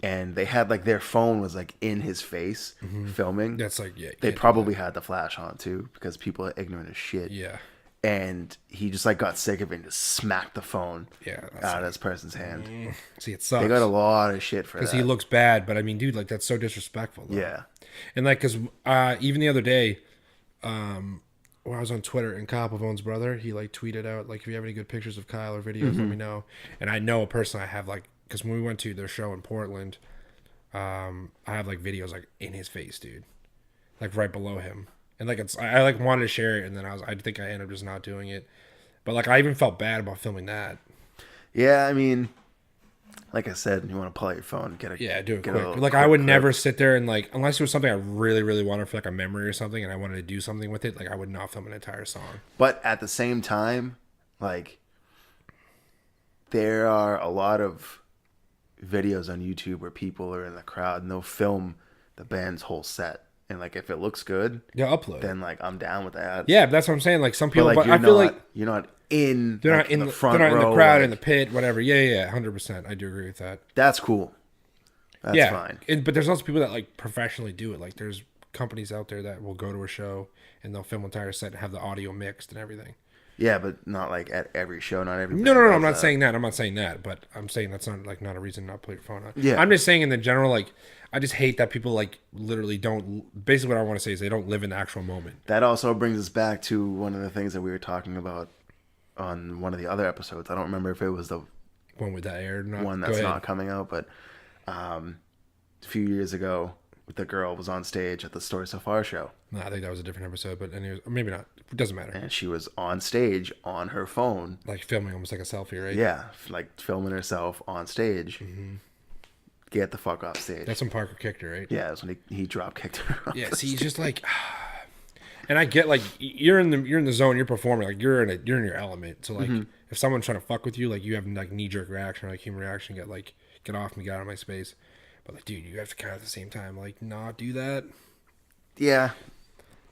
and they had like their phone was like in his face filming. That's like, yeah. you They can't do probably had the flash on too because people are ignorant as shit. that. Yeah. And he just like got sick of it and just smacked the phone Yeah. out of this person's hand. See, it sucks. They got a lot of shit for because that. he looks bad, but I mean, dude, like that's so disrespectful. Though. Yeah. And like, because even the other day, when I was on Twitter and Kyle Pavone's brother, he like tweeted out like, if you have any good pictures of Kyle or videos, let me know. And I know a person I have like, because when we went to their show in Portland, I have like videos like in his face, dude, like right below him. And like I like wanted to share it, and then I think I ended up just not doing it. But like I even felt bad about filming that. Yeah, I mean, like I said, you want to pull out your phone, do it Do it get a quick. little Like quick I would clip. never sit there and like, unless it was something I really, really wanted for like a memory or something, and I wanted to do something with it, like I would not film an entire song. But at the same time, like, there are a lot of videos on YouTube where people are in the crowd and they'll film the band's whole set. And like, if it looks good, Yeah, upload. then like I'm down with that. Yeah, that's what I'm saying. Like some people, but like but I feel like you're not in they're like, not in the front they're not in row. the crowd like, in the pit, whatever. Yeah, 100%. I do agree with that. that's cool. That's yeah, fine. but there's also people that like professionally do it. Like there's companies out there that will go to a show and they'll film an entire set and have the audio mixed and everything. Yeah, but not like at every show. Not every. No, I'm not saying that. I'm not saying that. But I'm saying that's not like not a reason not to play your phone on. Yeah. I'm just saying in the general, like, I just hate that people like literally don't. Basically, what I want to say is they don't live in the actual moment. That also brings us back to one of the things that we were talking about on one of the other episodes. I don't remember if it was the One with that aired, not, one that's not coming out, but a few years ago, the girl was on stage at the Story So Far show. No, I think that was a different episode, but anyways, maybe not. It doesn't matter. And she was on stage on her phone. Like filming almost like a selfie, right? Yeah, like filming herself on stage. Mm-hmm. Get the fuck off stage. That's when Parker kicked her, right? Yeah, that's when he drop kicked her. Yeah, see, he's just like, and I get like you're in the zone, you're performing, like you're in your element. So like, if someone's trying to fuck with you, like you have like knee jerk reaction, or, like human reaction, get off me, get out of my space. But like, dude, you have to kind of at the same time like not do that. Yeah.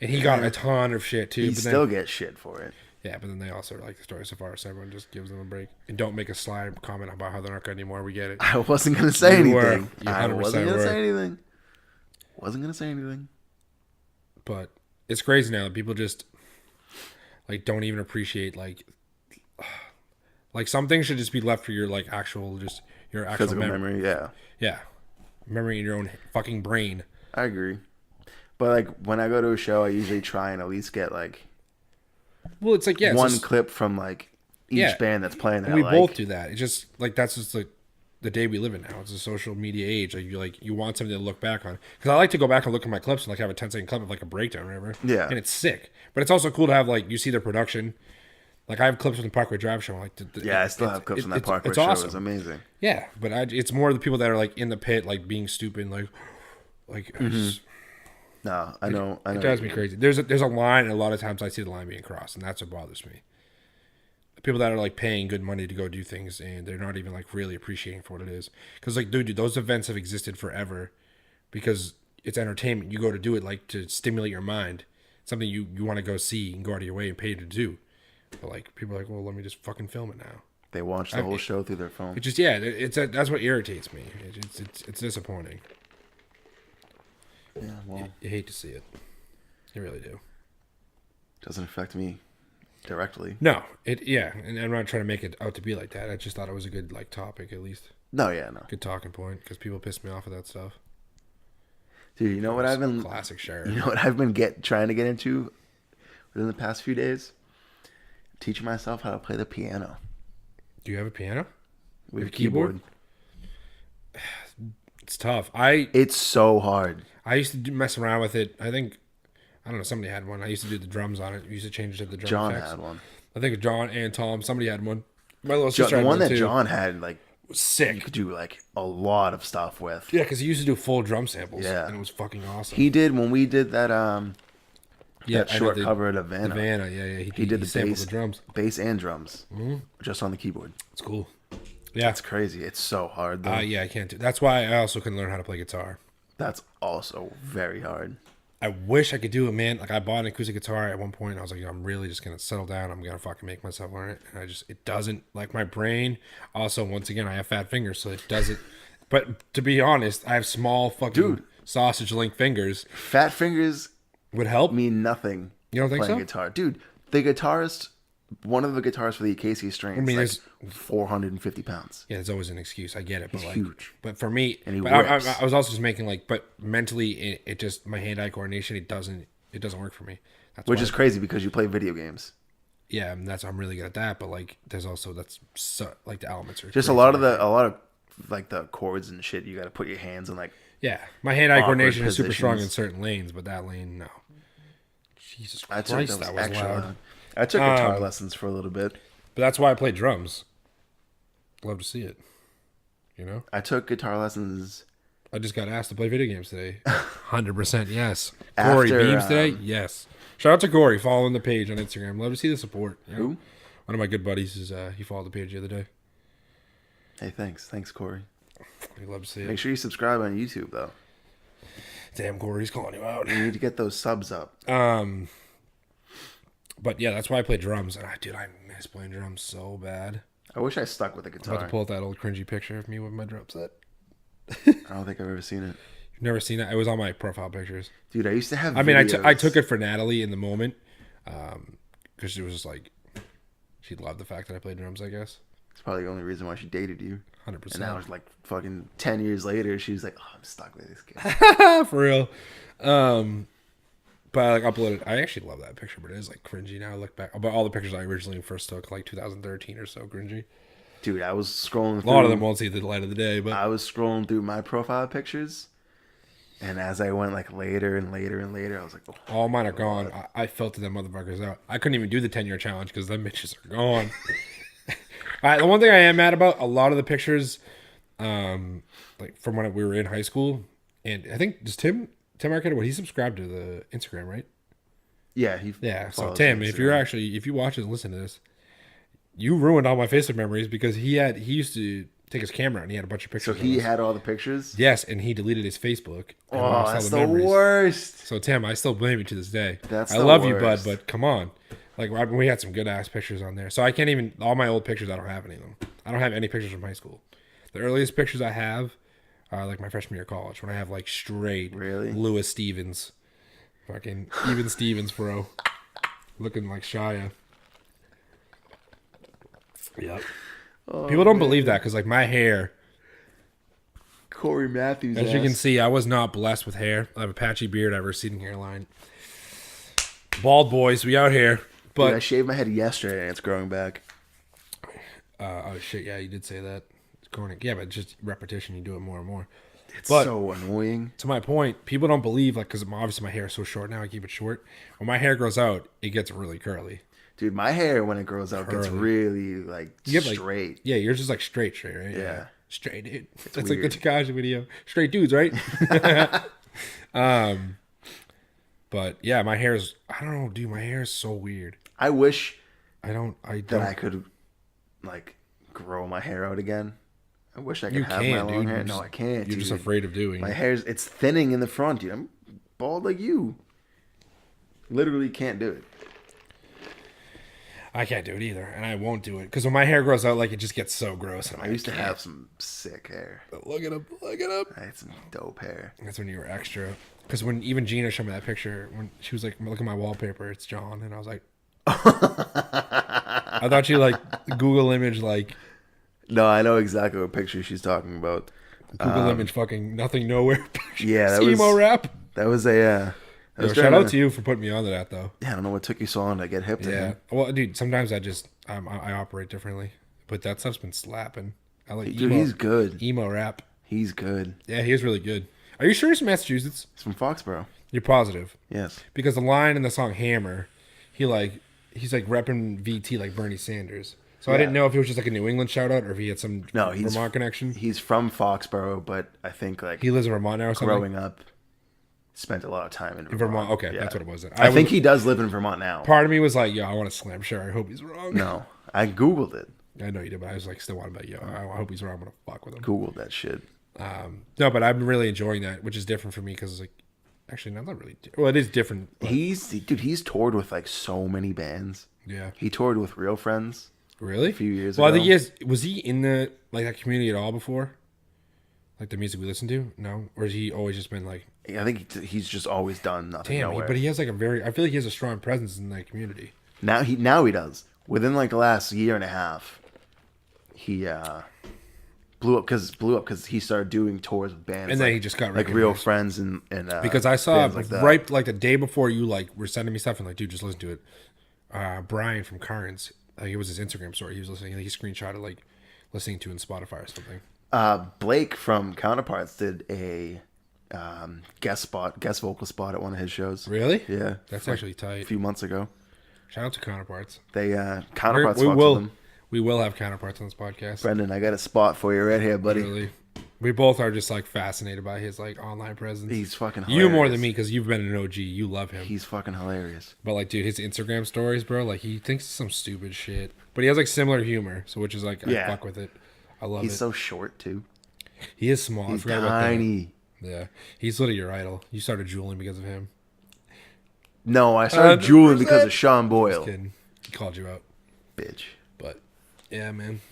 And he got a ton of shit too. He but still then, gets shit for it. Yeah, but then they also like the Story So Far, so everyone just gives them a break and don't make a slide comment about how they're not good anymore. We get it. I wasn't gonna say anything. I 100% wasn't gonna were. say anything. Wasn't gonna say anything. But it's crazy now that people just like don't even appreciate like some things should just be left for your like actual just your actual Physical memory. Yeah. Yeah, memory in your own fucking brain. I agree. But like when I go to a show, I usually try and at least get like Well, it's like one clip from like each band that's playing. That we I both do that. It's just like that's just like the day we live in now. It's a social media age. Like you want something to look back on. Because I like to go back and look at my clips and like have a 10-second clip of like a breakdown or whatever. Yeah. And it's sick. But it's also cool to have like you see their production. Like I have clips from the Parkway Drive show. Like I still have clips from that Parkway show. Awesome. It was amazing. Yeah, but it's more the people that are like in the pit, like being stupid, like. No, I know. It drives me crazy. There's a line, and a lot of times I see the line being crossed, and that's what bothers me. The people that are like paying good money to go do things, and they're not even like really appreciating for what it is. Because like, dude, those events have existed forever, because it's entertainment. You go to do it like to stimulate your mind, something you want to go see and go out of your way and pay to do. But like, people are like, well, let me just fucking film it now. They watch the whole show through their phone. It just that's what irritates me. It's disappointing. Yeah, well, you hate to see it. You really do. Doesn't affect me directly. No, and I'm not trying to make it out to be like that. I just thought it was a good like topic at least. No. Good talking point because people piss me off with that stuff. Dude, you know what I've been classic share. You know what I've been trying to get into within the past few days? Teaching myself how to play the piano. Do you have a piano? With a keyboard? It's tough. It's so hard. I used to mess around with it. I don't know, somebody had one. I used to do the drums on it. We used to change it to the drum John effects. had one. I think John and Tom, somebody had one. My little sister had the one that too. John had, like, was sick. You could do like a lot of stuff with. Yeah, because he used to do full drum samples. Yeah, and it was fucking awesome. He did when we did that. That short the, cover at Havana. Havana, yeah. He did the sampled bass, the drums, and drums, just on the keyboard. It's cool. Yeah, it's crazy. It's so hard though. Yeah, I can't do. That's why I also couldn't learn how to play guitar. That's also very hard. I wish I could do it, man. Like I bought an acoustic guitar at one point. I was like, I'm really just gonna settle down. I'm gonna fucking make myself learn it. And it doesn't like my brain. Also, once again, I have fat fingers, so it doesn't. But to be honest, I have small fucking sausage link fingers. Fat fingers would help. Mean nothing. You don't think so? Guitar, dude. The guitarist, one of the guitarists for the Acacia Strings, is like 450 pounds. Yeah, there's always an excuse. I get it, but He's like, huge. But for me, and I was also just making like, but mentally, it just my hand-eye coordination, it doesn't work for me. Which is crazy because you play video games. Yeah, and I'm really good at that. But like, there's also like the elements are just a lot of like the chords and shit. You got to put your hands in like. Yeah, my hand-eye coordination is super strong in certain lanes, but that lane, no. Jesus Christ, that was loud. I took guitar lessons for a little bit. But that's why I play drums. Love to see it. You know? I took guitar lessons. I just got asked to play video games today. 100% yes. Corey Beams today? Yes. Shout out to Corey, following the page on Instagram. Love to see the support. You know? Who? One of my good buddies he followed the page the other day. Hey, thanks. Thanks, Corey. We love to see it. Make sure you subscribe on YouTube, though. Damn, Corey's calling you out. You need to get those subs up. But yeah, that's why I play drums. And I miss playing drums so bad. I wish I stuck with the guitar. I'm about to pull out that old cringy picture of me with my drum set. I don't think I've ever seen it. You've never seen that? It was on my profile pictures. Dude, I used to have I mean, videos. I took it for Natalie in the moment because she was just like, she loved the fact that I played drums, I guess. It's probably the only reason why she dated you. 100%. And now it's like fucking 10 years later, she's like, oh, I'm stuck with this kid. For real. But I like uploaded. I actually love that picture, but it is like cringy now. I look back about all the pictures I originally first took, like 2013 or so, cringy. Dude, I was scrolling through. A lot of them won't see the light of the day, but I was scrolling through my profile pictures. And as I went like later and later and later, I was like, oh, all mine are gone. I filtered them motherfuckers out. I couldn't even do the 10-year challenge because them bitches are gone. All right, the one thing I am mad about, a lot of the pictures, like from when we were in high school, and I think does Tim Arquette, what he subscribed to the Instagram, right? yeah. So follows Tim, me on if you're Instagram. actually if you watch and listen to this, you ruined all my Facebook memories because he used to take his camera and he had a bunch of So pictures. he of us. had all the pictures? Yes, and he deleted his Facebook. And Oh, lost all that's the the memories. worst. So Tim, I still blame you to this day. That's I the love you, bud, worst. but come on. Like we had some good ass pictures on there. So I can't even all my old pictures. I don't have any of them. I don't have any pictures from high school. The earliest pictures I have are like my freshman year of college when I have like straight Really? Lewis Stevens, fucking even Stevens, bro, looking like Shia. Yep. Oh, People don't believe that because like my hair, Corey Matthews. as you can see, I was not blessed with hair. I have a patchy beard. I have a receding hairline. Bald boys, we out here. Dude, I But shaved my head yesterday and it's growing back. oh shit, yeah, you did say that. It's corny. Yeah, but just repetition, you do it more and more. It's But- so annoying. To my point, people don't believe like because obviously my hair is so short now, I keep it short. When my hair grows out, it gets really curly. Dude, my hair when it grows out gets Curly. like really You get, like, straight. Yeah, yours is like straight, right? Yeah. Straight dude. That's weird. like the Takashi video. Straight dudes, right? But yeah, my hair is. I don't know, dude. My hair is so weird. I wish I don't. that I could like grow my hair out again. I wish I could You have my can, long dude. hair. You're No, just- I can't. You're just dude. afraid of doing. My it. it's thinning in the front, dude. I'm bald like you. Literally can't do it. I can't do it either, and I won't do it because when my hair grows out, like it just gets so gross. And I used to have some sick hair. Look it up. Look it up. I had some dope hair. That's when you were extra. Because when even Gina showed me that picture, when she was like, "Look at my wallpaper, it's John," and I was like, I thought you like Google image like No, I know exactly what picture she's talking about. Google image fucking nothing nowhere. Yeah, that emo was rap. that was a. That Yo, was shout during out the- to you for putting me onto that though. Yeah, I don't know what took you so long to get hip to Yeah. him. Well, dude, sometimes I operate differently, but that stuff's been slapping. I like Dude, emo, he's good. emo rap. He's good. Yeah, he is really good. Are you sure he's from Massachusetts? He's from Foxborough. You're positive? Yes. Because the line in the song Hammer, he's like repping VT like Bernie Sanders. So I Yeah. didn't know if it was just like a New England shout out or if he had some No, he's Vermont connection. He's from Foxborough, but I think like He lives in Vermont now or something? growing up, spent a lot of time in In Vermont. Vermont. Okay, Yeah. that's what it was. I think he does live in Vermont now. Part of me was like, yo, I want to slam sure. I hope he's wrong. No, I googled it. I know you did, but I was like, still want to be like, yo, I hope he's wrong. I'm going to fuck with him. Googled that shit. No, but I've been really enjoying that, which is different for me because, like, actually, not really. Well, it is different. But, He's toured with like so many bands. yeah. He toured with Real Friends. Really? A few years well, I think ago. he is. Was he in the like that community at all before? Like the music we listen to? No, or has he always just been like? I think he's just always done nothing. Damn, nowhere. but he has like a very. I feel like he has a strong presence in that community. Now he does. Within like the last year and a half, he blew up because he started doing tours with bands, And then like, he just got like Real recognized. Friends and Because I saw bands like that. right like the day before you like were sending me stuff and like, dude, just listen to it. Brian from Carnes, it was his Instagram story. He was listening. He screenshotted like listening to in Spotify or something. Blake from Counterparts did a guest vocal spot at one of his shows. Really? Yeah, That's like actually a tight. few months ago. Shout out to Counterparts. They Counterparts we fucks will with him. we will have Counterparts on this podcast. Brendan, I got a spot for you right here, buddy. Really, we both are just like fascinated by his like online presence. He's fucking you hilarious. more than me because you've been an OG. You love him. He's fucking hilarious. But like, dude, his Instagram stories, bro, like he thinks some stupid shit, but he has like similar humor, so which is like I Yeah. fuck with it. I love He's it. so short too. He is small. I He's forgot about that. tiny. Yeah, he's literally your idol. You started drooling because of him. No, I started 100%. drooling because of Sean Boyle. Just kidding. He called you out, Bitch. but yeah, man.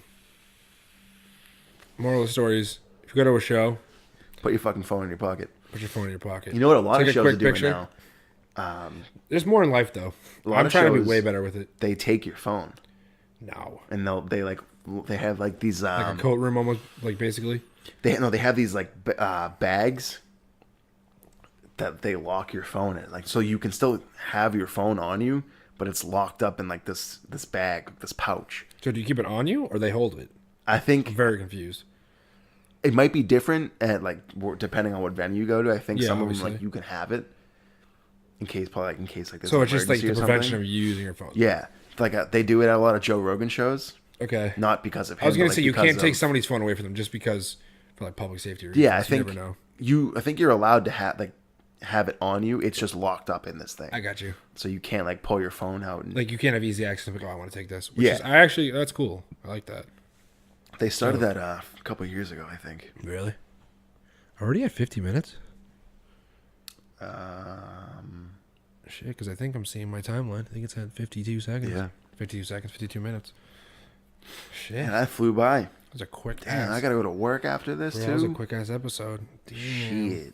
Moral of the story is, if you go to a show, Put your fucking phone in your pocket. Put your phone in your pocket. You know what a lot Take of a shows quick are doing picture. now? There's more in life though. A lot I'm of trying to be shows- way better with it. They take your phone No. and they have like these Like a coat room almost, like basically. they have these like bags that they lock your phone in, like so you can still have your phone on you, but it's locked up in like this bag, this pouch. So do you keep it on you or they hold it? I think I'm very confused. it might be different at like depending on what venue you go to. I think Yeah, some of them obviously. like you can have it in case like this. So it's just like the emergency or prevention something. of you using your phone. Yeah, like they do it at a lot of Joe Rogan shows. Okay. Not because of him. I was gonna but, say like, you because can't take of- somebody's phone away from them just because for like public safety reasons. Yeah, I You think never know. I think you're allowed to have it on you. It's just locked up in this thing. I got you. So you can't like pull your phone out. And, Like you can't have easy access. Like, oh, I want to take this. Which Yeah. is, I actually that's cool. I like that. they started that a couple of years ago, I think. Really? Already at 50 minutes? Shit, because I think I'm seeing my timeline. I think it's at 52 seconds. Yeah. 52 seconds, 52 minutes. Shit. And that flew by. That was a quick Damn, ass. I gotta go to work after this Bro, too. that was a quick ass episode. Damn. Shit.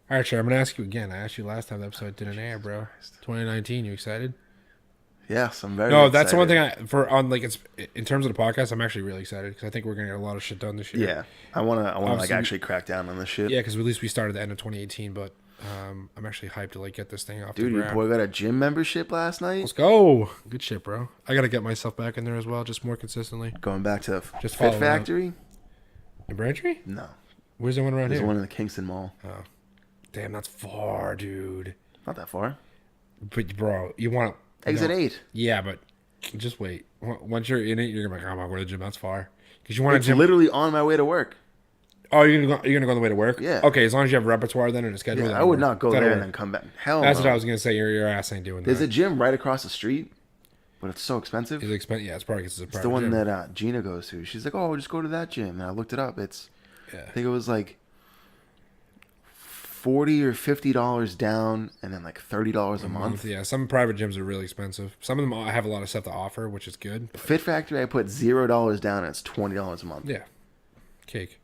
All right, sure. I'm gonna ask you again. I asked you last time the episode didn't air, bro. 2019. You excited? Yes, I'm very. No, that's the one excited. thing it's in terms of the podcast. I'm actually really excited because I think we're gonna get a lot of shit done this year. Yeah, I wanna like Obviously- actually crack down on this shit. Yeah, because at least we started the end of 2018, but I'm actually hyped to like get this thing off Dude, the your ground. boy got a gym membership last night. Let's go. Good shit, bro. I gotta get myself back in there as well, just more consistently. Going back to Just Fit following Factory. In Braintree? No, Where's the one around there's here? one in the Kingston Mall. Damn, that's far, dude. Not that far. But bro, you want Exit no. 8. Yeah, but just wait. Once you're in it, you're gonna be like, I'm not going to the gym. That's far. Because you want It's to gym. literally on my way to work. Oh, you're gonna go on the way to work. Yeah. Okay, as long as you have a repertoire then and a schedule. Yeah, that'll I would work. not go That'll there and work. then come back. Hell That's no. what I was gonna say. Your ass ain't doing There's that. a gym right across the street, but it's so expensive. Is it expensive? Yeah, it's probably because it's a It's private the one gym. that Gina goes to. She's like, "Oh, just go to that gym." And I looked it up. It's Yeah. I think it was like $40 or $50 down, and then like $30 a month. Yeah, some private gyms are really expensive. Some of them have a lot of stuff to offer, which is good. Fit Factory, I put $0 down, and it's $20 a month. Yeah, cake.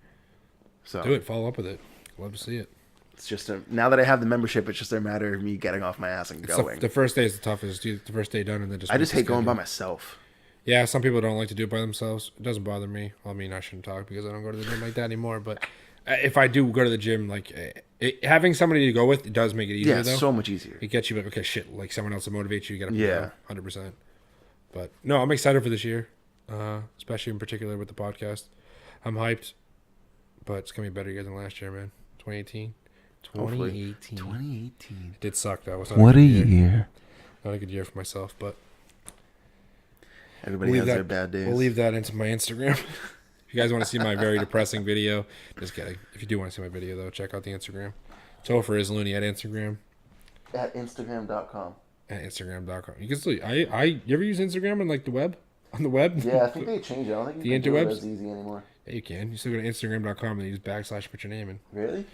So Do it. Follow up with it. Love to see it. it's just now that I have the membership, it's just a matter of me getting off my ass and It's going. the first day is the toughest. Do the first day done and then just. I just make hate the going by schedule. myself. Yeah, some people don't like to do it by themselves. It doesn't bother me. I mean, I shouldn't talk because I don't go to the gym like that anymore. But if I do go to the gym, like having somebody to go with, it does make it easier. Yeah, it's though. so much easier. It gets you like, okay, shit, like someone else to motivate you. You get Yeah. 100%. But no, I'm excited for this year, especially in particular with the podcast. I'm hyped, but it's gonna be a better year than last year, man. 2018. Hopefully. 2018. 2018. It did suck though. It was not What a good year. Not a good year for myself, but Everybody has their bad days. we'll leave that into my Instagram. If you guys want to see my very depressing video, just kidding. If you do want to see my video though, check out the Instagram. Topher is Looney at Instagram. At Instagram.com. At Instagram.com. You can still you ever use Instagram on like the web? On the web? Yeah, I think they changed it. I don't think you The can do it interwebs? as easy anymore. Yeah, you can. You still go to Instagram.com and use / put your name in. Really?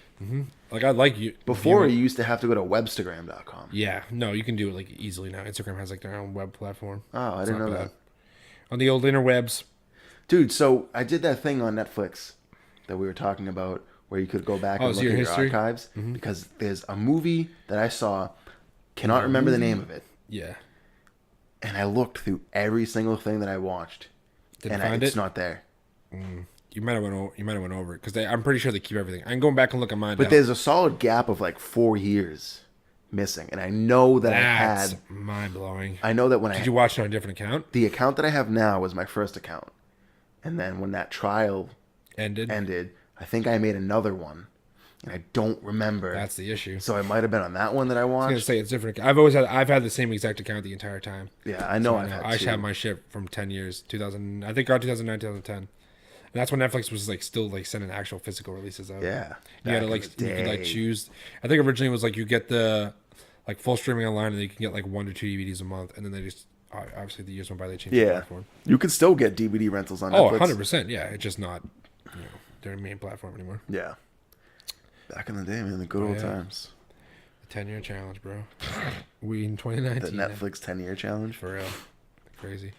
Like I like you Before, you- you used to have to go to Webstagram.com. Yeah, no, you can do it like easily now. Instagram has like their own web platform. Oh, I It's didn't not know bad. that. On the old interwebs. Dude, so I did that thing on Netflix that we were talking about where you could go back and so look your at your history? archives. Because there's a movie that I saw, cannot remember the name of it. Yeah. And I looked through every single thing that I watched. Didn't and find it's it? not there. You might have went over it because I'm pretty sure they keep everything. I'm going back and look at mine. But now. there's a solid gap of like 4 years missing. And I know that That's I had... mind blowing. I know that when Did you watch it on a different account? the account that I have now was my first account. And then when that trial Ended. ended, I think I made another one. And I don't remember. That's the issue. So it might have been on that one that I I was gonna watched. say it's different. I've had the same exact account the entire time. Yeah, I know So I've had I should two. have my shit from 10 years, 2000. I think around 2009, 2010. And that's when Netflix was like still like sending actual physical releases out. Yeah. You had to back like in the you could like day. choose. I think originally it was like you get the like full streaming online and you can get like 1 to 2 DVDs a month, and then they just obviously the years went by, they changed the Yeah. platform. You can still get DVD rentals on Oh, Netflix. 100%. Yeah, it's just not their main platform anymore. Yeah. Back in the day, man, the good old yeah. times. The 10-year challenge, bro. We in The 2019. Netflix 10-year challenge. For real. Crazy.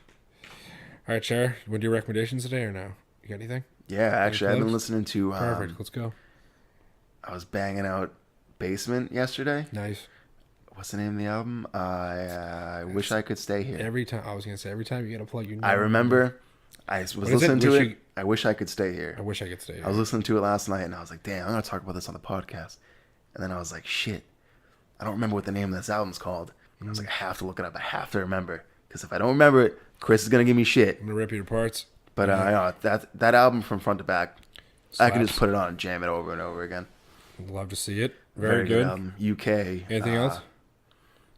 All right, Cher. You want to do recommendations today or no? You got anything? Yeah, actually, I've been plugs? listening to... Perfect. Let's go. I was banging out Basement yesterday. Nice. What's the name of the album? I Wish I Could Stay Here. Every time I was gonna say, every time you gotta plug your. I remember I was listening to it. I Wish I Could Stay Here. I wish I could stay here. I was listening to it last night, and I was like, damn, I'm gonna talk about this on the podcast. And then I was like, shit, I don't remember what the name of this album's called. And I was like, I have to look it up. I have to remember, because if I don't remember it, Chris is gonna give me shit. I'm gonna rip you to parts. But that album from front to back, Slaps. I could just put it on and jam it over and over again. I'd love to see it. Very good. Album. UK. Anything else?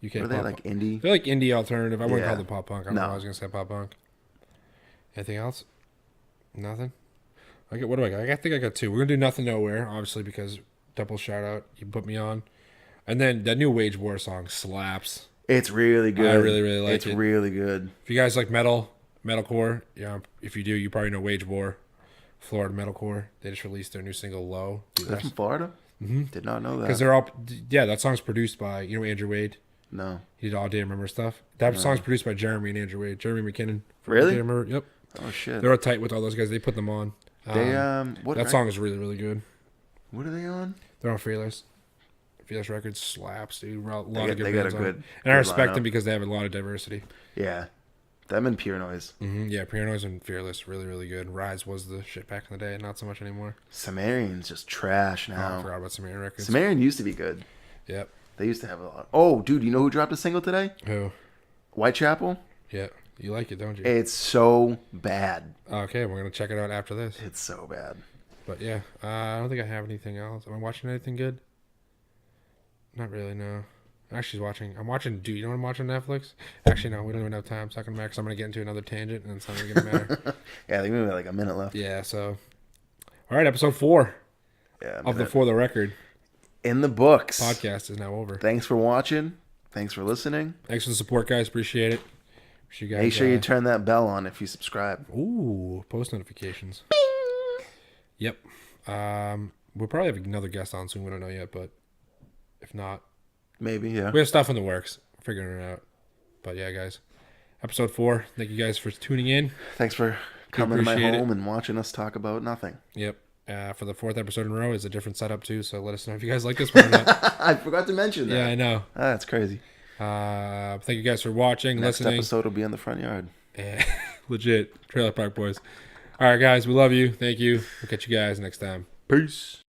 UK. Are they pop like indie? They're like indie alternative. I wouldn't Yeah. call them pop punk. I don't know why I was gonna say pop punk. Anything else? Nothing. What do I got? I think I got two. We're gonna do Nothing Nowhere, obviously, because double shout out. You put me on, and then that new Wage War song slaps. It's really good. I really like it's it. It's really good. If you guys like metalcore, yeah. If you do, you probably know Wage War, Florida metalcore. They just released their new single "Low." They're from Florida. Mm-hmm. Did not know that. Because they're all, yeah. That song's produced by Andrew Wade. No. He did All Day Remember stuff. That song's produced by Jeremy and Andrew Wade. Jeremy McKinnon. Really? Yep. Oh shit. They're all tight with all those guys. They put them on. They that song is really, really good. What are they on? They're on Fearless. Fearless Records slaps, dude. A lot of good they got bands a on good. it. And I good respect lineup. them because they have a lot of diversity. Yeah. Them and Pure Noise. Mm-hmm. Yeah, Pure Noise and Fearless, really, really good. Rise was the shit back in the day, not so much anymore. Sumerian's just trash Oh, now. I forgot about Sumerian Records. Sumerian used to be good. Yep. They used to have a lot. Oh, dude, you know who dropped a single today? Who? Whitechapel. Yeah. You like it, don't you? It's so bad. Okay, we're going to check it out after this. It's so bad. But yeah, I don't think I have anything else. Am I watching anything good? Not really, no. Actually, I'm watching, dude, you know what I'm watching on Netflix? Actually, no, we don't even have time. Sucking back, so I'm going to get into another tangent, and it's not going to matter. Yeah, they maybe like a minute left. Yeah, so. All right, episode 4 of the For the Record in the books. Podcast is now over. Thanks for watching. Thanks for listening. Thanks for the support, guys. Appreciate it. You guys, make sure you turn that bell on if you subscribe. Ooh, post notifications. Yep. We'll probably have another guest on soon. We don't know yet, but if not, maybe, yeah. We have stuff in the works. We're figuring it out. But yeah, guys. Episode 4. Thank you guys for tuning in. Thanks for coming to my home and watching us talk about nothing. Yep. For the 4th episode in a row is a different setup too, so let us know if you guys like this one or not. I forgot to mention that. Yeah, I know. That's crazy. Thank you guys for watching, listening. Next episode will be in the front yard. Yeah, legit. Trailer Park Boys. All right, guys. We love you. Thank you. We'll catch you guys next time. Peace.